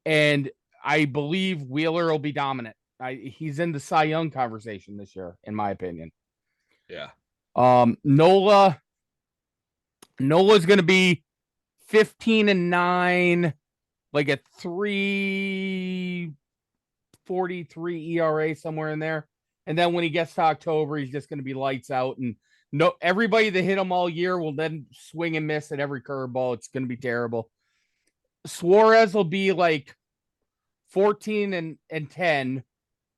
And I believe Wheeler will be dominant. He's in the Cy Young conversation this year, in my opinion. Yeah. Nola's going to be 15-9, like a 3.43 ERA, somewhere in there. And then when he gets to October, he's just going to be lights out. And everybody that hit him all year will then swing and miss at every curveball. It's going to be terrible. Suarez will be like 14-10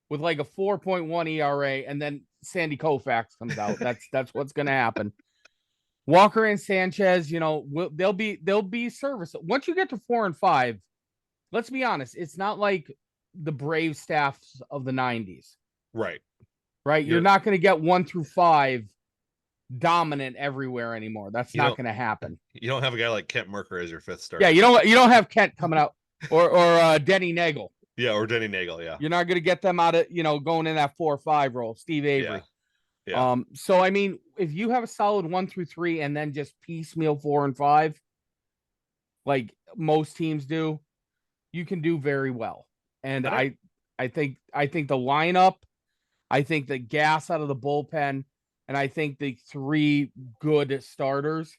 with like a 4.1 ERA, and then Sandy Koufax comes out. That's what's going to happen. Walker and Sanchez, they'll be serviceable. Once you get to 4 and 5, let's be honest, it's not like the Brave staffs of the 90s. Right. You're not going to get 1 through 5 dominant everywhere anymore. That's not going to happen. You don't have a guy like Kent Merker as your fifth starter. Yeah, you don't have Kent coming out or Denny Nagel. Yeah, or Denny Nagel. Yeah, you're not going to get them out of going in that 4 or 5 role. Steve Avery. Yeah. So I mean, if you have a solid 1 through 3 and then just piecemeal 4 and 5, like most teams do, you can do very well. And I think the lineup, I think the gas out of the bullpen, and I think the 3 good starters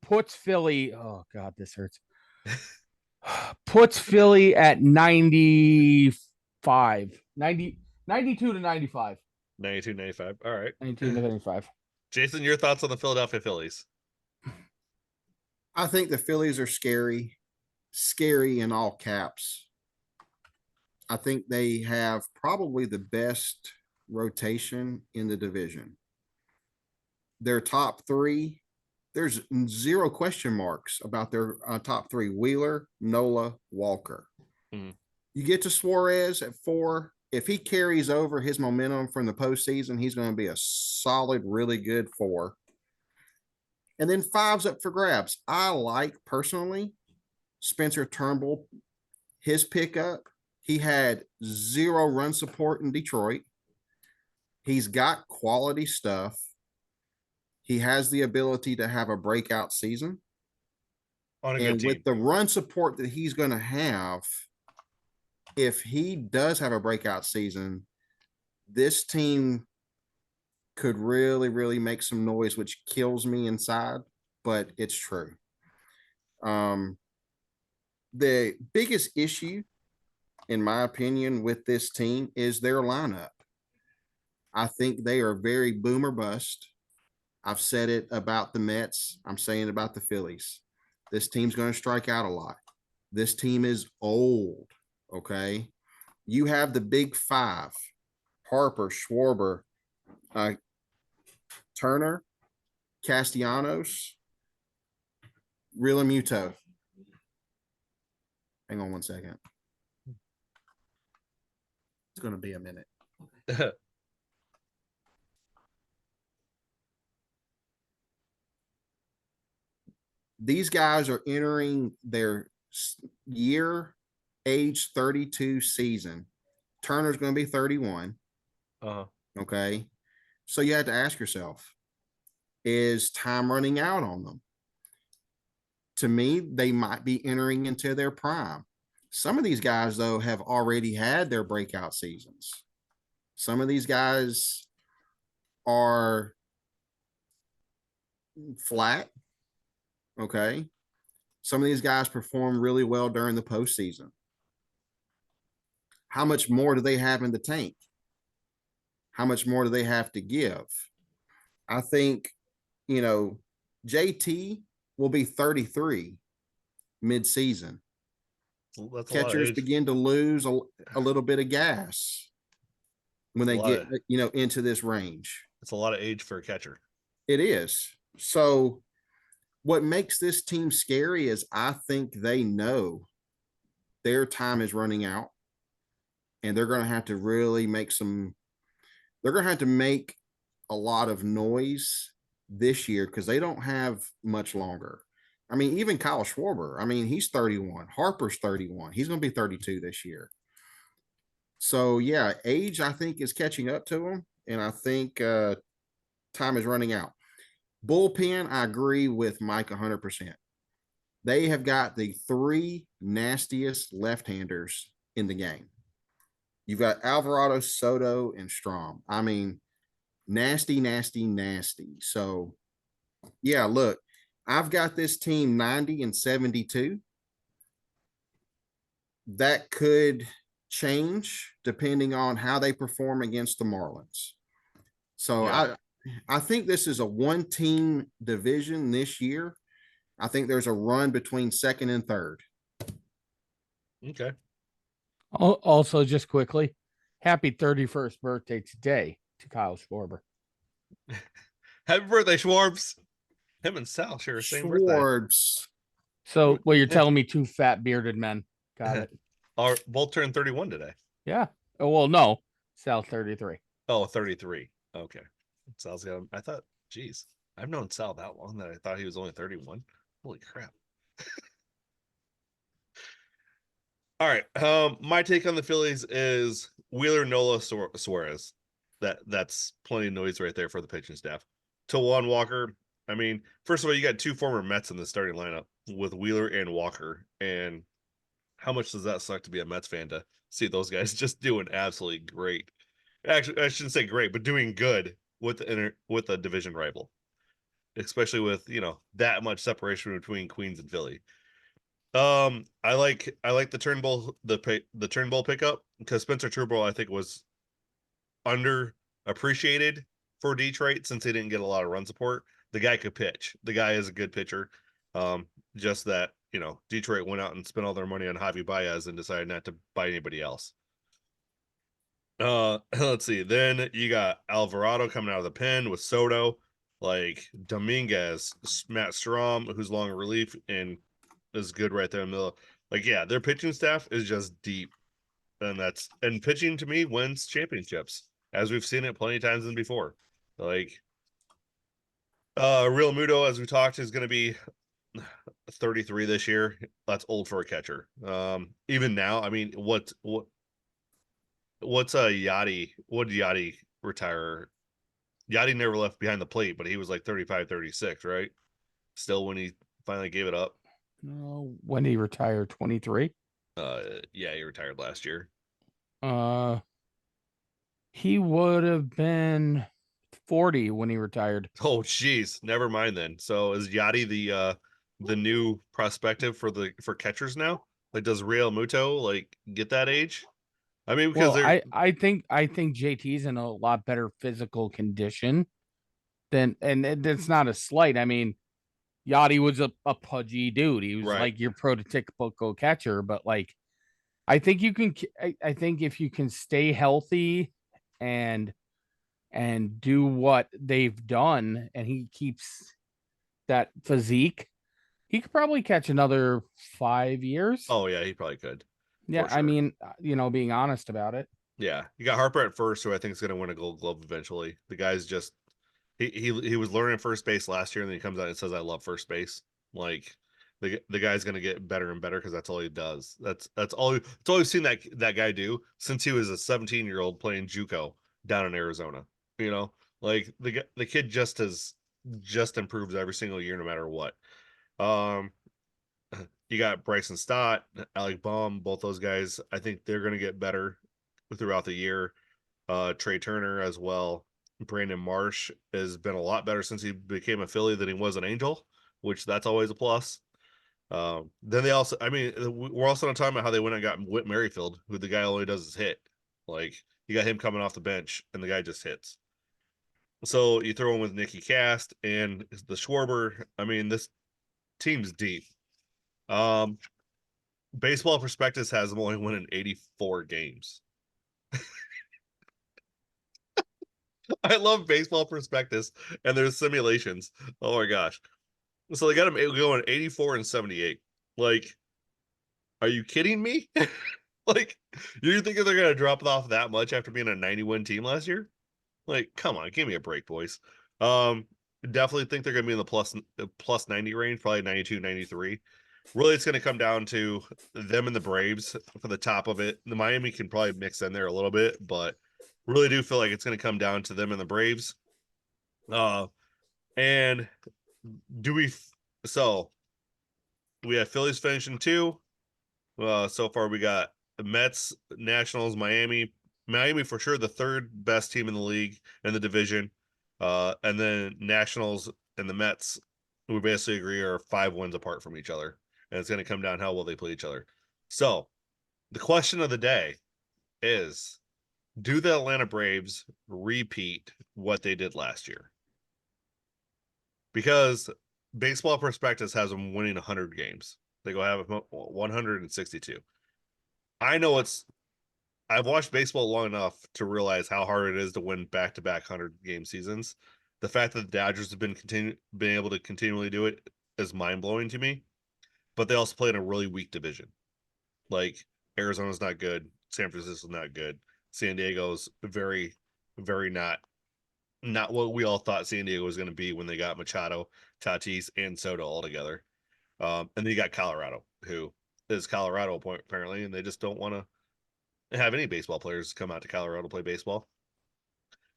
puts Philly. Oh God, this hurts. Puts Philly at 95, 92 to 95. 92, 95. All right. 92 to 95. Jason, your thoughts on the Philadelphia Phillies? I think the Phillies are scary in all caps. I think they have probably the best rotation in the division. Their top three, there's zero question marks about their top three: Wheeler, Nola, Walker. Mhm. You get to Suarez at 4. If he carries over his momentum from the postseason, he's going to be a solid, really good 4. And then 5's up for grabs. I like personally Spencer Turnbull, his pickup. He had 0 run support in Detroit. He's got quality stuff. He has the ability to have a breakout season. On a good And team. with the run support that he's going to have, if he does have a breakout season, this team could really, really make some noise, which kills me inside, but it's true. The biggest issue, in my opinion, with this team is their lineup. I think they are very boom or bust. I've said it about the Mets. I'm saying it about the Phillies. This team's going to strike out a lot. This team is old, okay? You have the big 5, Harper, Schwarber, Turner, Castellanos, Realmuto. Hang on one second. It's going to be a minute. These guys are entering their age 32 season. Turner's going to be 31. Okay. So you have to ask yourself, is time running out on them? To me, they might be entering into their prime. Some of these guys, though, have already had their breakout seasons. Some of these guys are flat. Okay. Some of these guys perform really well during the postseason. How much more do they have in the tank? How much more do they have to give? I think, JT will be 33 mid-season. That's Catchers begin to lose a little bit of gas when they get, into this range. It's a lot of age for a catcher. It is. So what makes this team scary is I think they know their time is running out, and they're going to have to really make a lot of noise this year because they don't have much longer. I mean, even Kyle Schwarber, he's 31. Harper's 31. He's going to be 32 this year. So, yeah, age, I think, is catching up to him, and I think time is running out. Bullpen, I agree with Mike 100%. They have got the 3 nastiest left-handers in the game. You've got Alvarado, Soto, and Strom. Nasty, nasty, nasty. So, yeah, look, I've got this team 90 and 72. That could change depending on how they perform against the Marlins. So, yeah. I think this is a 1-team division this year. I think there's a run between second and third. Okay. Also, just quickly, happy 31st birthday today to Kyle Schwarber. Happy birthday, Schwarbs. Him and Sal share the same birthday. So, well, you're telling me 2 fat bearded men. Got it. Are both turned 31 today. Yeah. Oh, well, no. Sal 33. Oh, 33. Okay. Sal's got him. I thought, geez, I've known Sal that long that I thought he was only 31. Holy crap. All right. My take on the Phillies is Wheeler, Nola, Suarez. That's plenty of noise right there for the pitching staff. Taijuan Walker. First of all, you got 2 former Mets in the starting lineup with Wheeler and Walker. And how much does that suck to be a Mets fan to see those guys just doing absolutely great? Actually, I shouldn't say great, but doing good with a division rival. especially with, that much separation between Queens and Philly. I like the Turnbull the Turnbull pickup because Spencer Turnbull I think was underappreciated for Detroit since he didn't get a lot of run support. The guy could pitch. The guy is a good pitcher. Just that, Detroit went out and spent all their money on Javi Baez and decided not to buy anybody else. Let's see. Then you got Alvarado coming out of the pen with Soto, like Dominguez, Matt Strom, who's long relief and is good right there in the middle. Like, yeah, their pitching staff is just deep. And pitching to me wins championships, as we've seen it plenty of times than before. Like, Real Muto, as we talked, is going to be 33 this year. That's old for a catcher. Even now, I mean, what's Yachty? What did Yachty retire? Yachty never left behind the plate, but he was like 35, 36, right? Still when he finally gave it up. When did he retire? 23? Yeah, he retired last year. He would have been 40 when he retired. Oh, geez, never mind then. So is Yachty the new prospective for catchers now? Like, does Real Muto like get that age? I mean, because Well, I think JT's in a lot better physical condition than, and that's not a slight. I mean, Yachty was a pudgy dude. He was Right. like your prototypical catcher, but like, I think you can. I think if you can stay healthy and do what they've done, and he keeps that physique, he could probably catch another 5 years. Oh yeah, he probably could. Yeah, sure. I mean, being honest about it. Yeah, you got Harper at first, who I think is going to win a Gold Glove eventually. The guy's just he was learning first base last year, and then he comes out and says, "I love first base." Like the guy's going to get better and better because that's all he does. That's all we've seen that guy do since he was a 17-year-old playing JUCO down in Arizona. Like the kid just improves every single year, no matter what. You got Bryson Stott, Alec Baum, both those guys. I think they're going to get better throughout the year. Trey Turner as well. Brandon Marsh has been a lot better since he became a Philly than he was an Angel, which that's always a plus. Then they also, I mean, we're also not talking about how they went and got Whit Merrifield, who the guy only does is hit. Like, you got him coming off the bench, and the guy just hits. So you throw him with Nicky Cast and the Schwarber. I mean, this team's deep. Baseball Prospectus has them only winning 84 games. I love Baseball Prospectus and their simulations. Oh my gosh. So they got them going 84 and 78. Like, are you kidding me? Like, you think they're going to drop it off that much after being a 90-win team last year? Like, come on, give me a break, boys. Definitely think they're going to be in the plus 90 range, probably 92, 93. Really, it's going to come down to them and the Braves for the top of it. The Miami can probably mix in there a little bit, but really do feel like it's going to come down to them and the Braves. And so we have Phillies finishing 2. So far we got the Mets, Nationals, Miami for sure the third best team in the league in the division. And then Nationals and the Mets, we basically agree, are 5 wins apart from each other. And it's going to come down how well they play each other. So the question of the day is, do the Atlanta Braves repeat what they did last year? Because Baseball Prospectus has them winning 100 games. They go have 162. I know I've watched baseball long enough to realize how hard it is to win back-to-back 100-game seasons. The fact that the Dodgers have been able to continually do it is mind-blowing to me. But they also play in a really weak division. Like, Arizona's not good. San Francisco's not good. San Diego's very, very not what we all thought San Diego was going to be when they got Machado, Tatis, and Soto all together. And then you got Colorado, who is Colorado apparently, and they just don't want to have any baseball players come out to Colorado to play baseball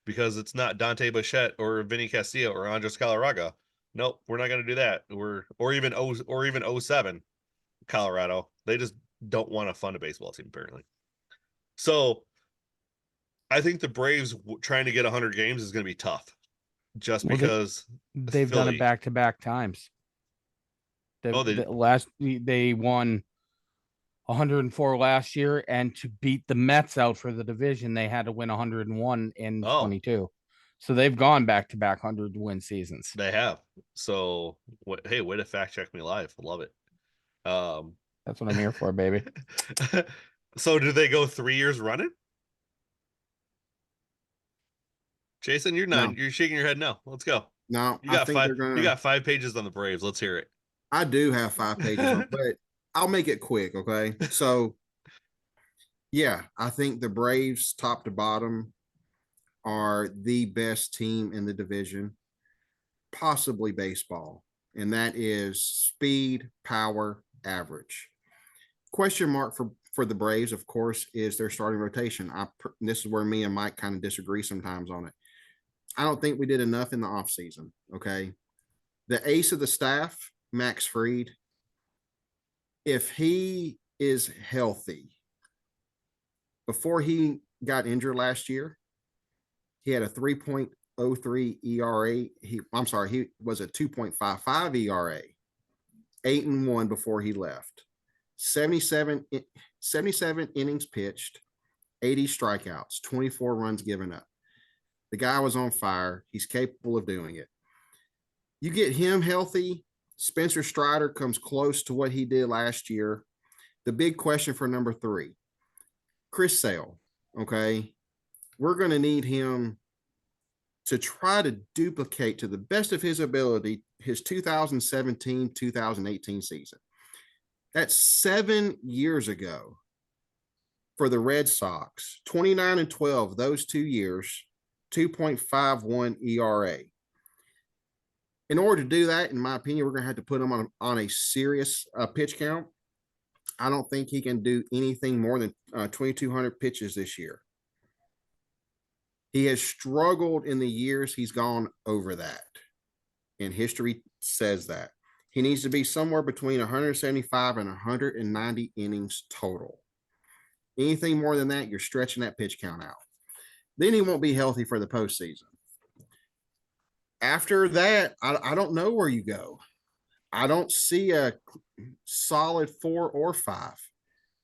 because it's not Dante Bichette or Vinny Castillo or Andres Galarraga. Nope, we're not going to do that. Or even 07 Colorado. They just don't want to fund a baseball team apparently. So I think the Braves trying to get 100 games is going to be tough just Well, because they've done it Philly. back-to-back times. Oh, they They won 104 last year, and to beat the Mets out for the division, they had to win 101 in Oh. 22. So they've gone back-to-back 100-win seasons. they have. So hey, way to fact check me live. I love it. That's what I'm here for, baby. So do they go 3 years running? Jason, you're No. you're shaking your head no. Let's go. No, You I got think they're gonna. You got 5 pages on the Braves. Let's hear it. I do have 5 pages on, but I'll make it quick. Okay, so yeah, I think the Braves, top to bottom, are the best team in the division, possibly baseball, and that is speed, power, average. Question mark for the Braves, of course, is their starting rotation. This is where me and Mike kind of disagree sometimes on it. I don't think we did enough in the offseason. Okay. The ace of the staff, Max Fried, if he is healthy, before he got injured last year, he had a 3.03 ERA. He was a 2.55 ERA, 8-1 before he left. 77 innings pitched, 80 strikeouts, 24 runs given up. The guy was on fire. He's capable of doing it. You get him healthy, Spencer Strider comes close to what he did last year. The big question for number 3, Chris Sale. Okay. We're going to need him to try to duplicate to the best of his ability his 2017-2018 season. That's 7 years ago for the Red Sox. 29-12, those 2 years, 2.51 ERA. In order to do that, in my opinion, we're going to have to put him on a serious pitch count. I don't think he can do anything more than 2,200 pitches this year. He has struggled in the years he's gone over that, and history says that. He needs to be somewhere between 175 and 190 innings total. Anything more than that, you're stretching that pitch count out. Then he won't be healthy for the postseason. After that, I don't know where you go. I don't see a solid 4 or 5.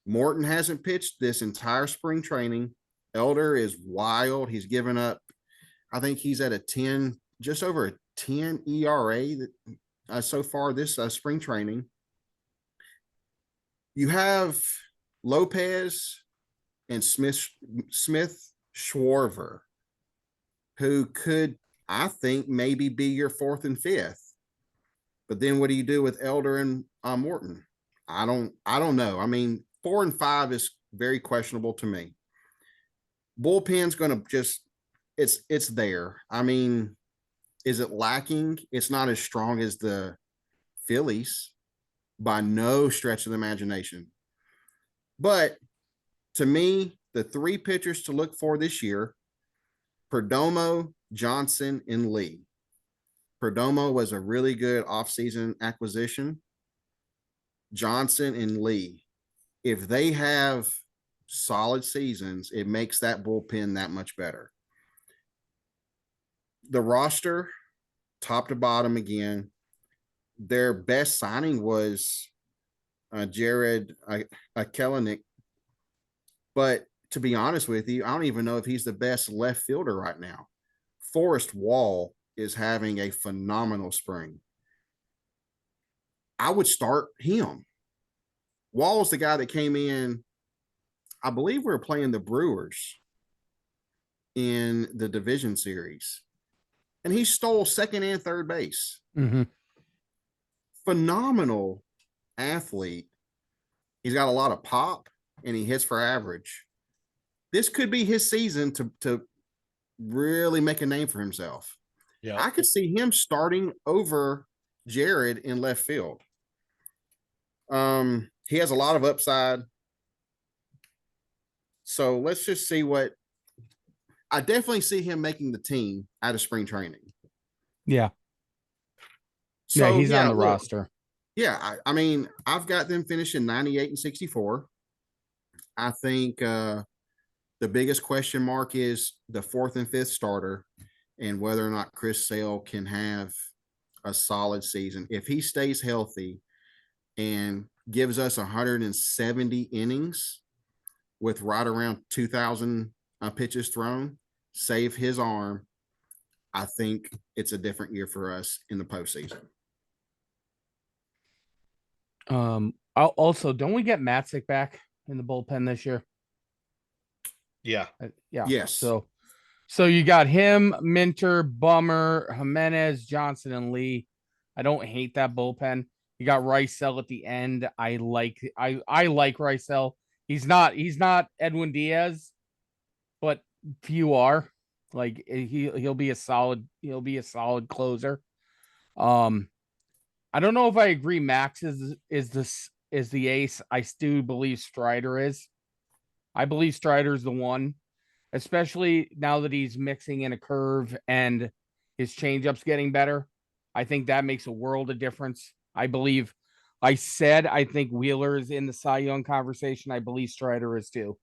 Morton hasn't pitched this entire spring training. Elder is wild. He's given up. I think he's at a 10, just over a 10 ERA so far this spring training. You have Lopez and Smith Schwarber, who could, I think, maybe be your 4th and 5th. But then what do you do with Elder and Morton? I don't know. I mean, 4 and 5 is very questionable to me. Bullpen's going to just, it's there. I mean, is it lacking? It's not as strong as the Phillies by no stretch of the imagination. But to me, the 3 pitchers to look for this year, Perdomo, Johnson, and Lee. Perdomo was a really good offseason acquisition. Johnson and Lee, if they have solid seasons, it makes that bullpen that much better. The roster, top to bottom again, their best signing was Jared Kelenic. But to be honest with you, I don't even know if he's the best left fielder right now. Forrest Wall is having a phenomenal spring. I would start him. Wall's the guy that came in, I believe we were playing the Brewers in the division series, and he stole second and third base. Mm-hmm. Phenomenal athlete. He's got a lot of pop, and he hits for average. This could be his season to really make a name for himself. Yeah, I could see him starting over Jared in left field. He has a lot of upside. So let's just see what I definitely see him making the team out of spring training. Yeah. So, yeah, he's on the roster. Yeah, I mean, I've got them finishing 98 and 64. I think the biggest question mark is the 4th and 5th starter. and whether or not Chris Sale can have a solid season. If he stays healthy and gives us 170 innings with right around 2,000 pitches thrown, save his arm, I think it's a different year for us in the postseason. Also, don't we get Matzik back in the bullpen this year? Yeah. Yeah. Yes. So you got him, Minter, Bummer, Jimenez, Johnson, and Lee. I don't hate that bullpen. You got Ricel at the end. I like Ricel. He's not Edwin Diaz, but few are. Like he'll be a solid closer. I don't know if I agree Max is the ace. I still believe Strider is. I believe Strider's the one, especially now that he's mixing in a curve and his changeup's getting better. I think that makes a world of difference. I think Wheeler is in the Cy Young conversation. I believe Strider is too.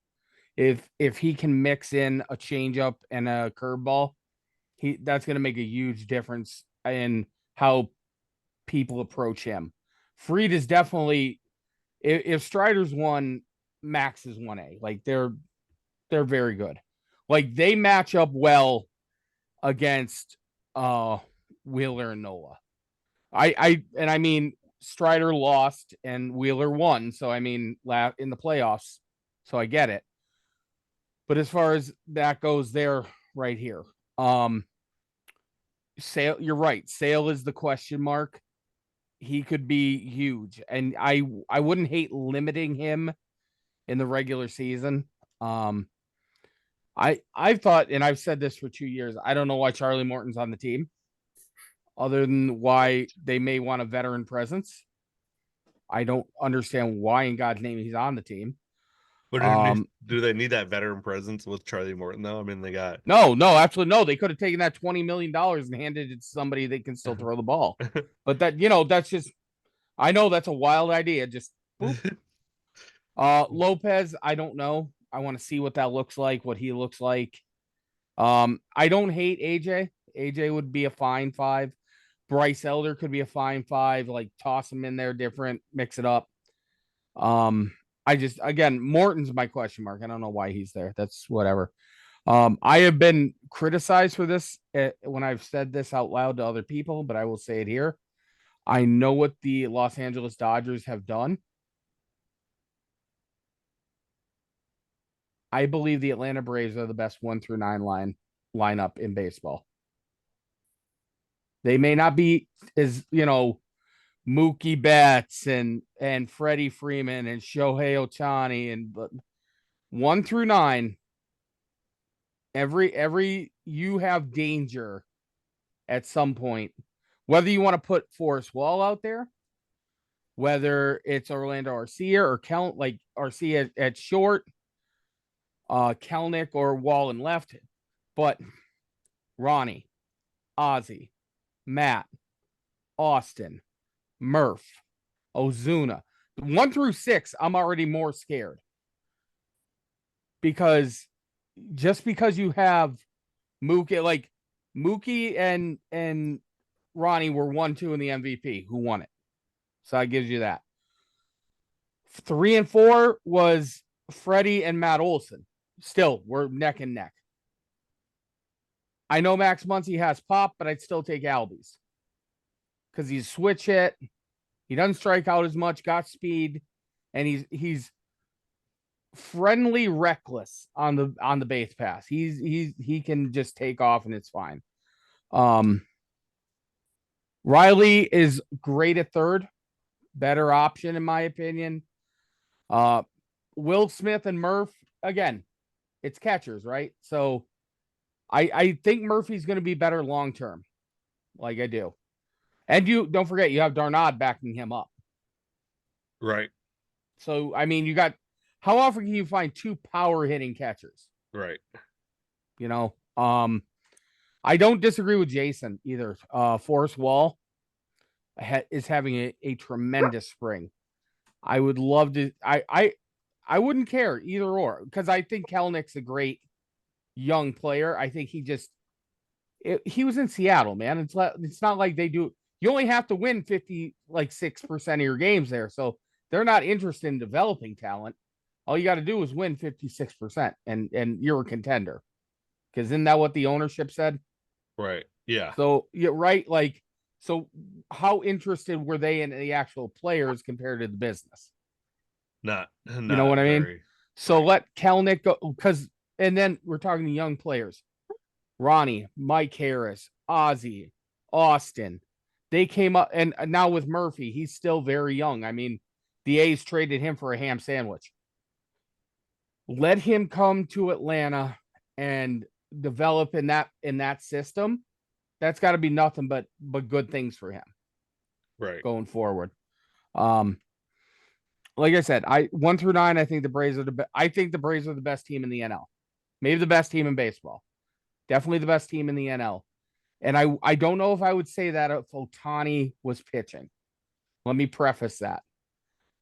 If he can mix in a changeup and a curveball, that's going to make a huge difference in how people approach him. Fried is definitely, if Strider's one, Max is 1A. Like they're very good. Like they match up well against Wheeler and Nola. I mean Strider lost and Wheeler won, so I mean in the playoffs, so I get it. But as far as that goes, they're right here. Sale, you're right. Sale is the question mark. He could be huge, and I wouldn't hate limiting him in the regular season. I've thought, and I've said this for 2 years, I don't know why Charlie Morton's on the team, other than why they may want a veteran presence. I don't understand why in God's name he's on the team. But do they need that veteran presence with Charlie Morton though? I mean, they got no, absolutely no. They could have taken that $20 million and handed it to somebody that can still throw the ball. But that's just, I know that's a wild idea. Just boop. Lopez, I don't know. I want to see what that looks like, what he looks like. I don't hate AJ. AJ would be a fine 5. Bryce Elder could be a fine 5. Like toss him in there, different, mix it up. Morton's my question mark. I don't know why he's there. That's whatever. I have been criticized for this when I've said this out loud to other people, but I will say it here. I know what the Los Angeles Dodgers have done. I believe the Atlanta Braves are the best 1 through 9 lineup in baseball. They may not be as, Mookie Betts and Freddie Freeman and Shohei Ohtani, but 1 through 9, every you have danger at some point. Whether you want to put Forrest Wall out there, whether it's Orlando Arcia or Arcia at short, Kelnick or Wall and left, but Ronnie, Ozzie, Matt, Austin, Murph, Ozuna, 1 through 6, I'm already more scared because you have Mookie and Ronnie were 1-2 in the MVP. Who won it? So that gives you that. 3 and 4 was Freddie and Matt Olson. Still, we're neck and neck. I know Max Muncy has pop, but I'd still take Albies because he's switch hit. He doesn't strike out as much, got speed, and he's friendly, reckless on the base pass. He can just take off and it's fine. Riley is great at third, better option in my opinion. Will Smith and Murph, again, it's catchers, right? So I think Murphy's going to be better long term, like I do. And you don't forget, you have Darnod backing him up. right. So, I mean, how often can you find 2 power hitting catchers? Right. I don't disagree with Jason either. Forrest Wall is having a tremendous spring. I would love to. I wouldn't care either or because I think Kelnick's a great young player. I think he was in Seattle, man. It's not like they do. You only have to win 6% of your games there, so they're not interested in developing talent. All you got to do is win 56%, and you're a contender. Because isn't that what the ownership said? Right. Yeah. So you're right. Like, so how interested were they in the actual players compared to the business? Not You know what I mean? very, So right. let Kelnick go, because, and then we're talking to young players. Ronnie, Mike Harris, Ozzie, Austin. They came up, and now with Murphy, he's still very young. I mean, the A's traded him for a ham sandwich. Let him come to Atlanta and develop in that system. That's got to be nothing but good things for him Right. going forward. Like I said, I 1 through 9, I think the Braves are the best team in the NL. Maybe the best team in baseball. Definitely the best team in the NL. And I don't know if I would say that if Ohtani was pitching. Let me preface that.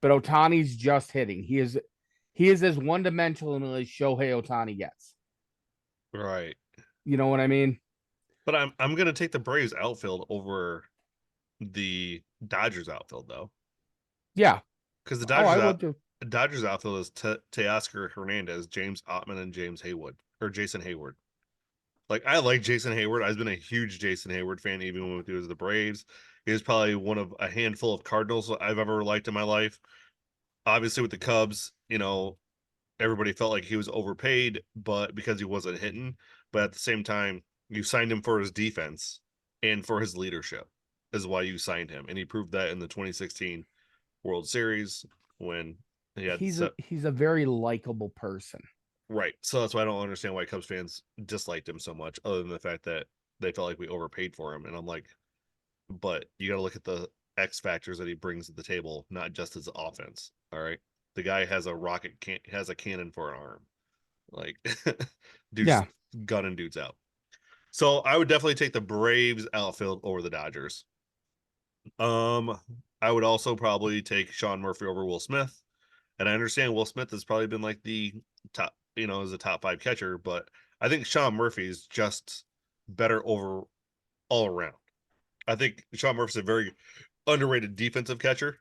But Ohtani's just hitting. He is as one-dimensional as Shohei Ohtani gets. Right. You know what I mean? But I'm gonna take the Braves outfield over the Dodgers outfield though. Yeah. Because the I would too. Dodgers outfield is Teoscar Hernandez, James Ottman, and Jason Hayward. Like, I like Jason Hayward. I've been a huge Jason Hayward fan, even when he was the Braves. He was probably one of a handful of Cardinals I've ever liked in my life. Obviously, with the Cubs, everybody felt like he was overpaid, but because he wasn't hitting. But at the same time, you signed him for his defense and for his leadership is why you signed him. And he proved that in the 2016 World Series when he had he's a very likable person. Right. So that's why I don't understand why Cubs fans disliked him so much, other than the fact that they felt like we overpaid for him. And I'm like, but you got to look at the X factors that he brings to the table, not just his offense. All right. The guy has has a cannon for an arm. Like, dude's gunning dudes out. So I would definitely take the Braves outfield over the Dodgers. I would also probably take Sean Murphy over Will Smith. And I understand Will Smith has probably been like the top, as a top 5 catcher, but I think Sean Murphy is just better all around. I think Sean Murphy's a very underrated defensive catcher.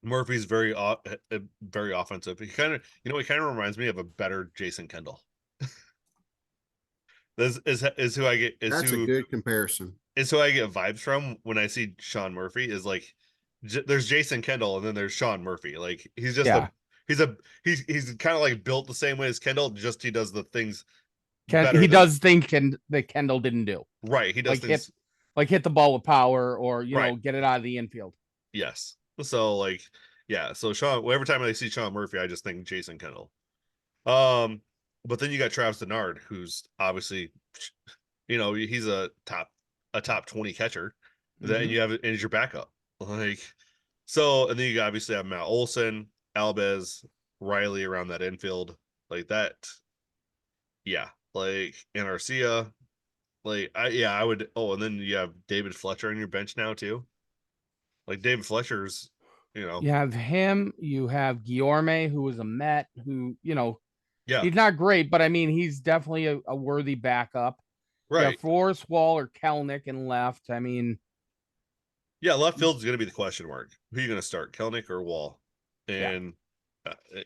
Murphy's very offensive. He kind of, he kind of reminds me of a better Jason Kendall. This is who I get. That's a good comparison. Is who I get vibes from when I see Sean Murphy. Is like there's Jason Kendall and then there's Sean Murphy. Like, he's just he's kind of like built the same way as Kendall. Just he does the things. He does things that Kendall didn't do. Right. He does things hit the ball with power or get it out of the infield. Yes. So So Sean. Every time I see Sean Murphy, I just think Jason Kendall. But then you got Travis Denard, who's obviously, he's a top 20 catcher. Then you have it as your backup. And then you obviously have Matt Olson, Albies, Riley around that infield. Like that. Yeah. Like, and Arcia. I would. Oh, and then you have David Fletcher on your bench now too. Like, David Fletcher's, You have him. You have Guillorme, who was a Met, who, yeah, he's not great, but I mean, he's definitely a worthy backup. right. Yeah, Forrest Wall or Kelnick in left. I mean, yeah, left field is going to be the question mark. Who are you going to start, Kelnick or Wall? And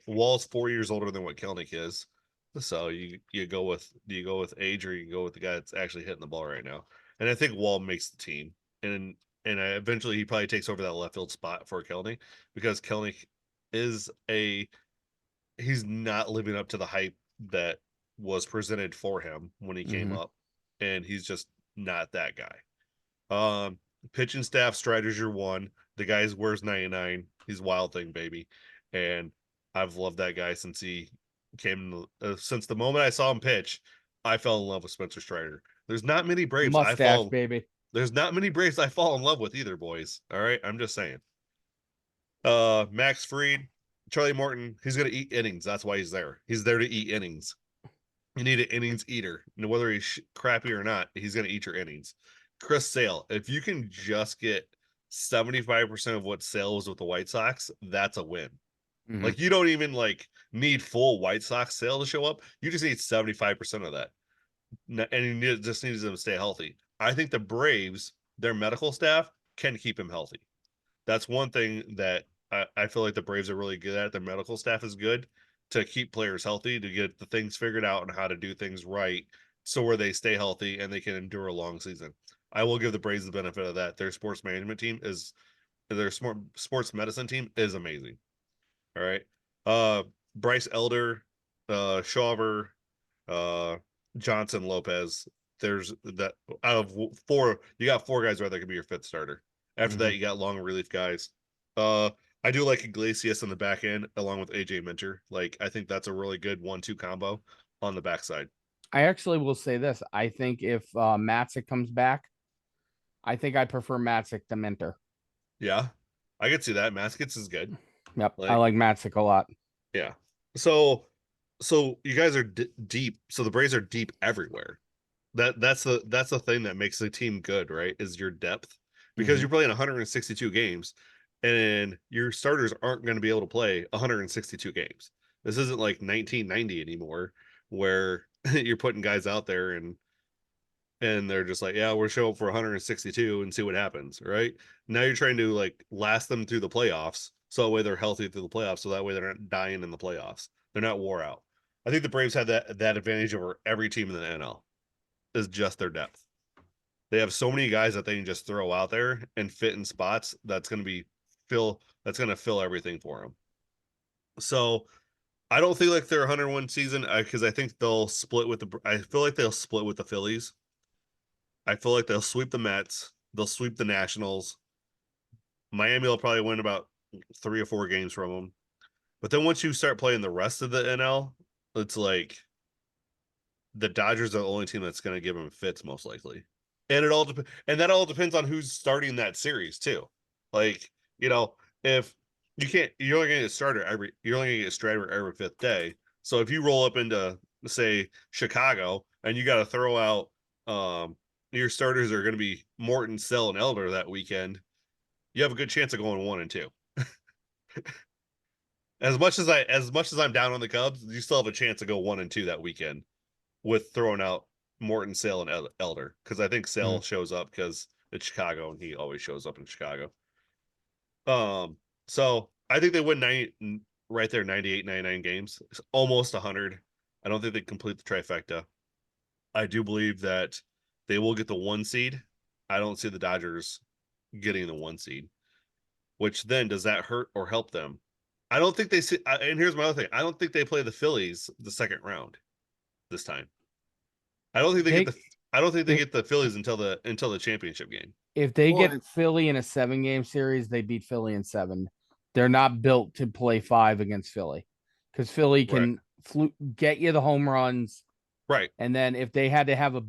Wall's 4 years older than what Kelnick is. So do you go with age, or you go with the guy that's actually hitting the ball right now? And I think Wall makes the team, and eventually he probably takes over that left field spot for Kelnick, because Kelnick is he's not living up to the hype that was presented for him when he came up, and he's just not that guy. Pitching staff, Strider's your one. The guy wears 99. He's Wild Thing, baby, and I've loved that guy since he came. Since the moment I saw him pitch, I fell in love with Spencer Strider. There's not many Braves baby. There's not many Braves I fall in love with either, boys. All right, I'm just saying. Max Fried, Charlie Morton, he's going to eat innings. That's why he's there. He's there to eat innings. You need an innings eater. And whether he's crappy or not, he's going to eat your innings. Chris Sale, if you can just get 75% of what Sale was with the White Sox, that's a win. Like, you don't even need full White Sox sale to show up. You just need 75% of that. And you just need them to stay healthy. I think the Braves, their medical staff, can keep him healthy. That's one thing that I feel like the Braves are really good at. Their medical staff is good to keep players healthy, to get the things figured out and how to do things right so where they stay healthy and they can endure a long season. I will give the Braves the benefit of that. Their sports management team is their sports medicine team is amazing. All right. Bryce Elder, Shawver, uh, Johnson, Lopez. There's that out of four, you got four guys right that could be your fifth starter. After that, you got long relief guys. I do like Iglesias on the back end along with AJ Minter. Like, I think that's a really good 1-2 combo on the backside. I actually will say this. I think if Matzik comes back, I think I prefer Matzik to Minter. Yeah, I could see that. Maskets is good. Yep, I like Matzik a lot. Yeah. So you guys are deep. So the Braves are deep everywhere. That's the thing that makes the team good, right? Is your depth, because you're playing 162 games, and your starters aren't going to be able to play 162 games. This isn't like 1990 anymore, where you're putting guys out there and they're just like, yeah, we're showing up for 162 and see what happens, right? Now you're trying to like last them through the playoffs, so that way they're healthy through the playoffs, so that way they're not dying in the playoffs. They're not wore out. I think the Braves have that advantage over every team in the NL, is just their depth. They have so many guys that they can just throw out there and fit in spots that's going to fill everything for them. So I don't think like they're 101 season, because I think they'll split with I feel like they'll split with the Phillies. I feel like they'll sweep the Mets. They'll sweep the Nationals. Miami will probably win about 3 or 4 games from them. But then once you start playing the rest of the NL, it's like the Dodgers are the only team that's going to give them fits most likely. And that all depends on who's starting that series too. Like, if you're only going to get a starter you're only going to get a starter every 5th day. So if you roll up into, say, Chicago, and you got to throw out, your starters are going to be Morton, Sell, and Elder that weekend, you have a good chance of going 1-2. As much as I'm down on the Cubs, you still have a chance to go 1-2 that weekend with throwing out Morton, Sale, and Elder, because I think Sale shows up because it's Chicago and he always shows up in Chicago. So I think they win 98, 99 games. It's almost 100. I don't think they complete the trifecta. I do believe that they will get the 1 seed. I don't see the Dodgers getting the 1 seed, which then does that hurt or help them? I don't think they see. And here's my other thing: I don't think they play the Phillies the second round this time. I don't think they get the Phillies until the championship game. If they get Philly in a 7-game series, they beat Philly in 7. They're not built to play 5 against Philly, because Philly can get you the home runs. Right. And then if they had to have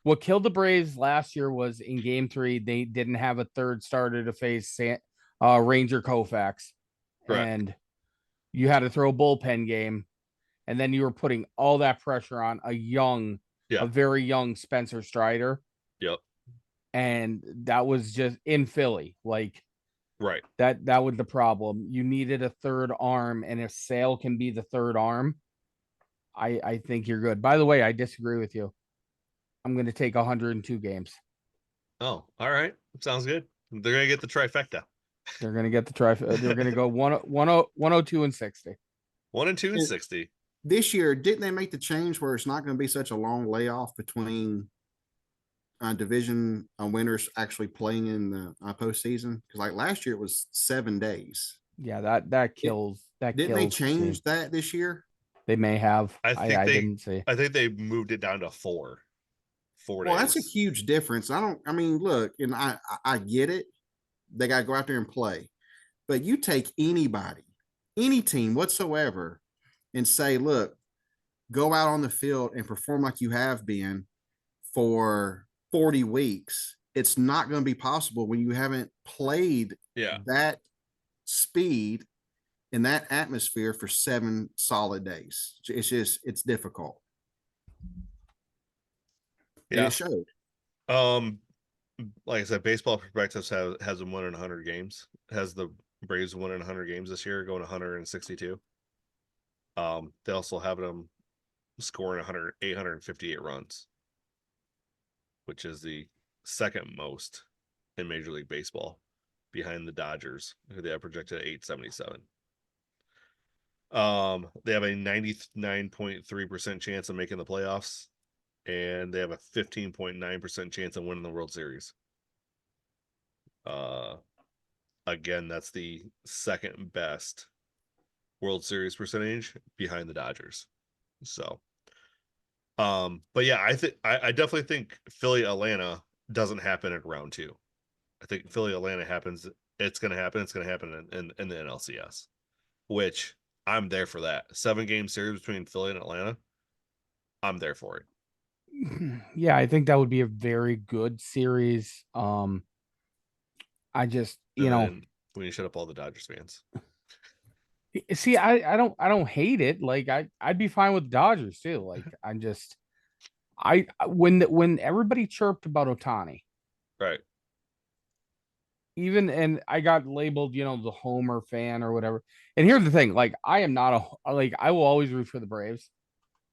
what killed the Braves last year was in Game 3, they didn't have a third starter to face Ranger Koufax. Correct. And you had to throw a bullpen game, and then you were putting all that pressure on a very young Spencer Strider. Yep. And that was just in Philly. Like, right. That was the problem. You needed a third arm, and if Sale can be the third arm, I think you're good. By the way, I disagree with you. I'm going to take 102 games. Oh, all right. Sounds good. They're going to get the trifecta. They're going to get the trifecta. They're going to go 102 and 60. 1-2 and 60. This year, didn't they make the change where it's not going to be such a long layoff between division winners actually playing in the postseason? Because like last year, it was 7 days. Yeah, that kills. Didn't they change that this year? They may have. I didn't see. I think they moved it down to 4 days. Well, that's a huge difference. Look, and I get it. They got to go out there and play. But you take anybody, any team whatsoever, and say, look, go out on the field and perform like you have been for 40 weeks. It's not going to be possible when you haven't played that speed in that atmosphere for 7 solid days. It's difficult. Yeah. And it showed. Like I said, Baseball Perspectives has them winning 100 games. Has the Braves winning 100 games this year, going 162. They also have them scoring 858 runs, which is the second most in Major League Baseball, behind the Dodgers, who they have projected at 877. They have a 99.3% chance of making the playoffs, and they have a 15.9% chance of winning the World Series. Again, that's the second best World Series percentage behind the Dodgers. So, but yeah, I definitely think Philly Atlanta doesn't happen at round 2. I think Philly Atlanta happens. It's going to happen. It's going to happen in the NLCS, which I'm there for that 7-game series between Philly and Atlanta. I'm there for it. Yeah, I think that would be a very good series. I just, And then we need to shut up all the Dodgers fans. see, I don't hate it. Like I'd be fine with the Dodgers too. Like I'm just, when everybody chirped about Ohtani, Right. and I got labeled, the Homer fan or whatever. And here's the thing, like I am not I will always root for the Braves,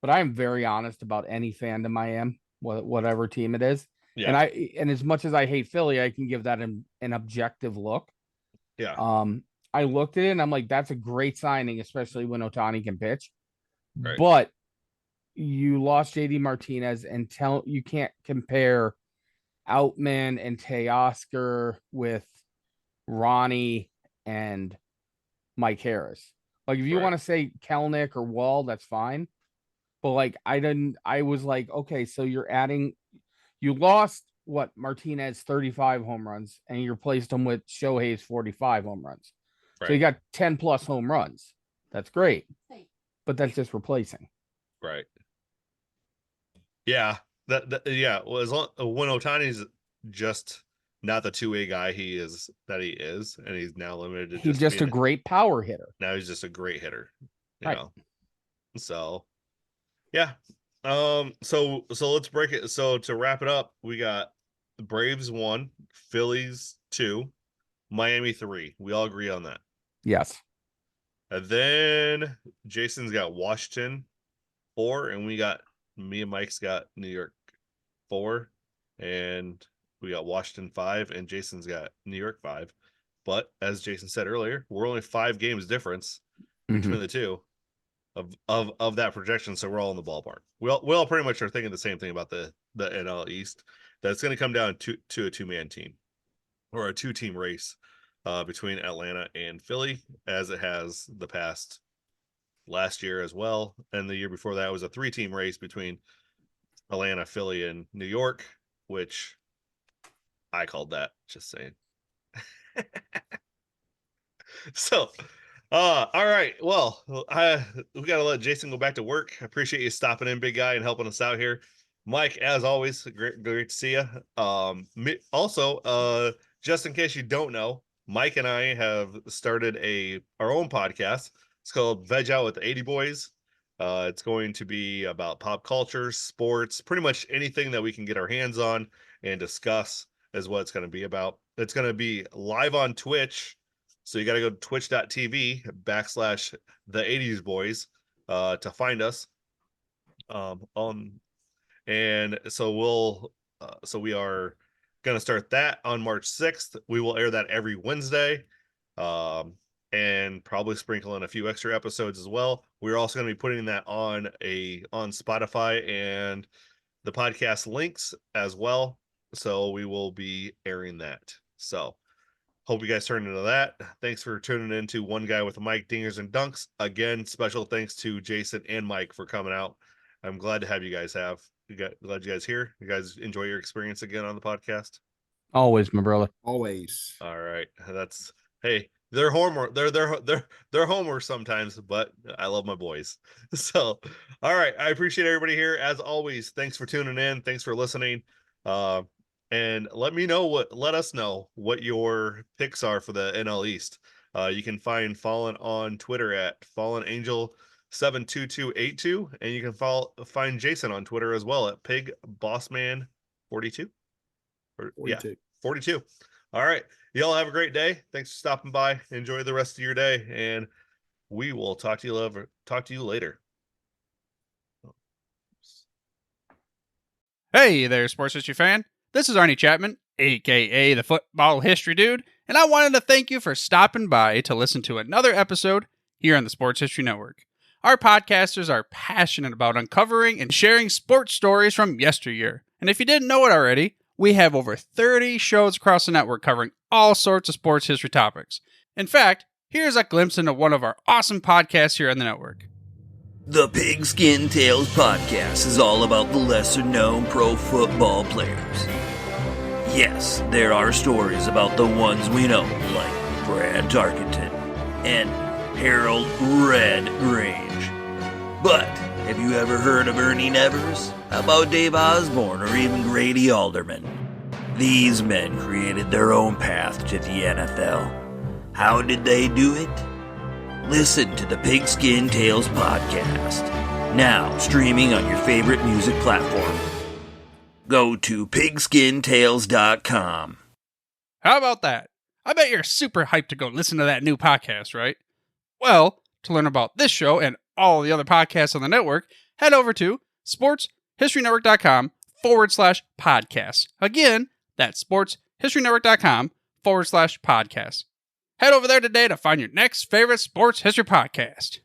but I am very honest about any fandom I am, whatever team it is. Yeah. And as much as I hate Philly, I can give that an objective look. Yeah. I looked at it and I'm like, that's a great signing, especially when Ohtani can pitch. Right. But you lost JD Martinez, and you can't compare Outman and Teoscar with Ronnie and Mike Harris. Like if you Right. want to say Kelnick or Wall, that's fine. But like I was like, okay, so you lost Martinez 35 home runs and you replaced him with Shohei's 45 home runs. Right. So you got 10 plus home runs. That's great. But that's just replacing. Right. Yeah. Yeah. Well, when Ohtani's just not the 2-way guy he is, and he's now limited to He's just a great power hitter. Now he's just a great hitter. You Right. know. So yeah. So let's break it. So to wrap it up, we got the Braves 1, Phillies 2, Miami 3. We all agree on that. Yes. And then Jason's got Washington 4, and me and Mike's got New York 4, and we got Washington 5, and Jason's got New York 5. But as Jason said earlier, we're only 5 games difference between the two of that projection, so we're all in the ballpark. We all pretty much are thinking the same thing about the NL East. That's going to come down to a 2-man team or a 2-team race between Atlanta and Philly, as it has the past last year as well, and the year before that was a 3-team race between Atlanta, Philly, and New York, which I called that. Just saying. So, all right. Well, we got to let Jason go back to work. I appreciate you stopping in, big guy, and helping us out here. Mike, as always, great to see you. Also, just in case you don't know, Mike and I have started our own podcast. It's called Veg Out with the 80 Boys. It's going to be about pop culture, sports, pretty much anything that we can get our hands on and discuss is what it's going to be about. It's going to be live on Twitch. So you got to go to twitch.tv/the 80s boys to find us. And so we are going to start that on March 6th. We will air that every Wednesday. And probably sprinkle in a few extra episodes as well. We're also going to be putting that on Spotify and the podcast links as well. So we will be airing that. So hope you guys turn into that. Thanks for tuning in to One Guy with a Mic, Dingers and Dunks. Again, special thanks to Jason and Mike for coming out. I'm glad to have you guys glad you guys here. You guys enjoy your experience again on the podcast. Always, my brother. Always. All right. Hey, they're homework. They're homework sometimes, but I love my boys. So, all right. I appreciate everybody here. As always, thanks for tuning in. Thanks for listening. And let us know what your picks are for the NL East. You can find Fallen on Twitter at FallenAngel72282, and you can find Jason on Twitter as well at PigBossman42. 42. All right. Y'all have a great day. Thanks for stopping by. Enjoy the rest of your day. And We will talk to you later. Hey there, sports history fan. This is Arnie Chapman, aka the Football History Dude, and I wanted to thank you for stopping by to listen to another episode here on the Sports History Network. Our podcasters are passionate about uncovering and sharing sports stories from yesteryear. And if you didn't know it already, we have over 30 shows across the network covering all sorts of sports history topics. In fact, here's a glimpse into one of our awesome podcasts here on the network. The Pigskin Tales podcast is all about the lesser-known pro football players. Yes, there are stories about the ones we know, like Brad Tarkenton and Harold Red Grange. But have you ever heard of Ernie Nevers? How about Dave Osborne or even Grady Alderman? These men created their own path to the NFL. How did they do it? Listen to the Pigskin Tales podcast, now streaming on your favorite music platform. Go to pigskintales.com. How about that? I bet you're super hyped to go listen to that new podcast, right? Well, to learn about this show and all the other podcasts on the network, head over to sportshistorynetwork.com/podcast. Again, that's sportshistorynetwork.com/podcast. Head over there today to find your next favorite sports history podcast.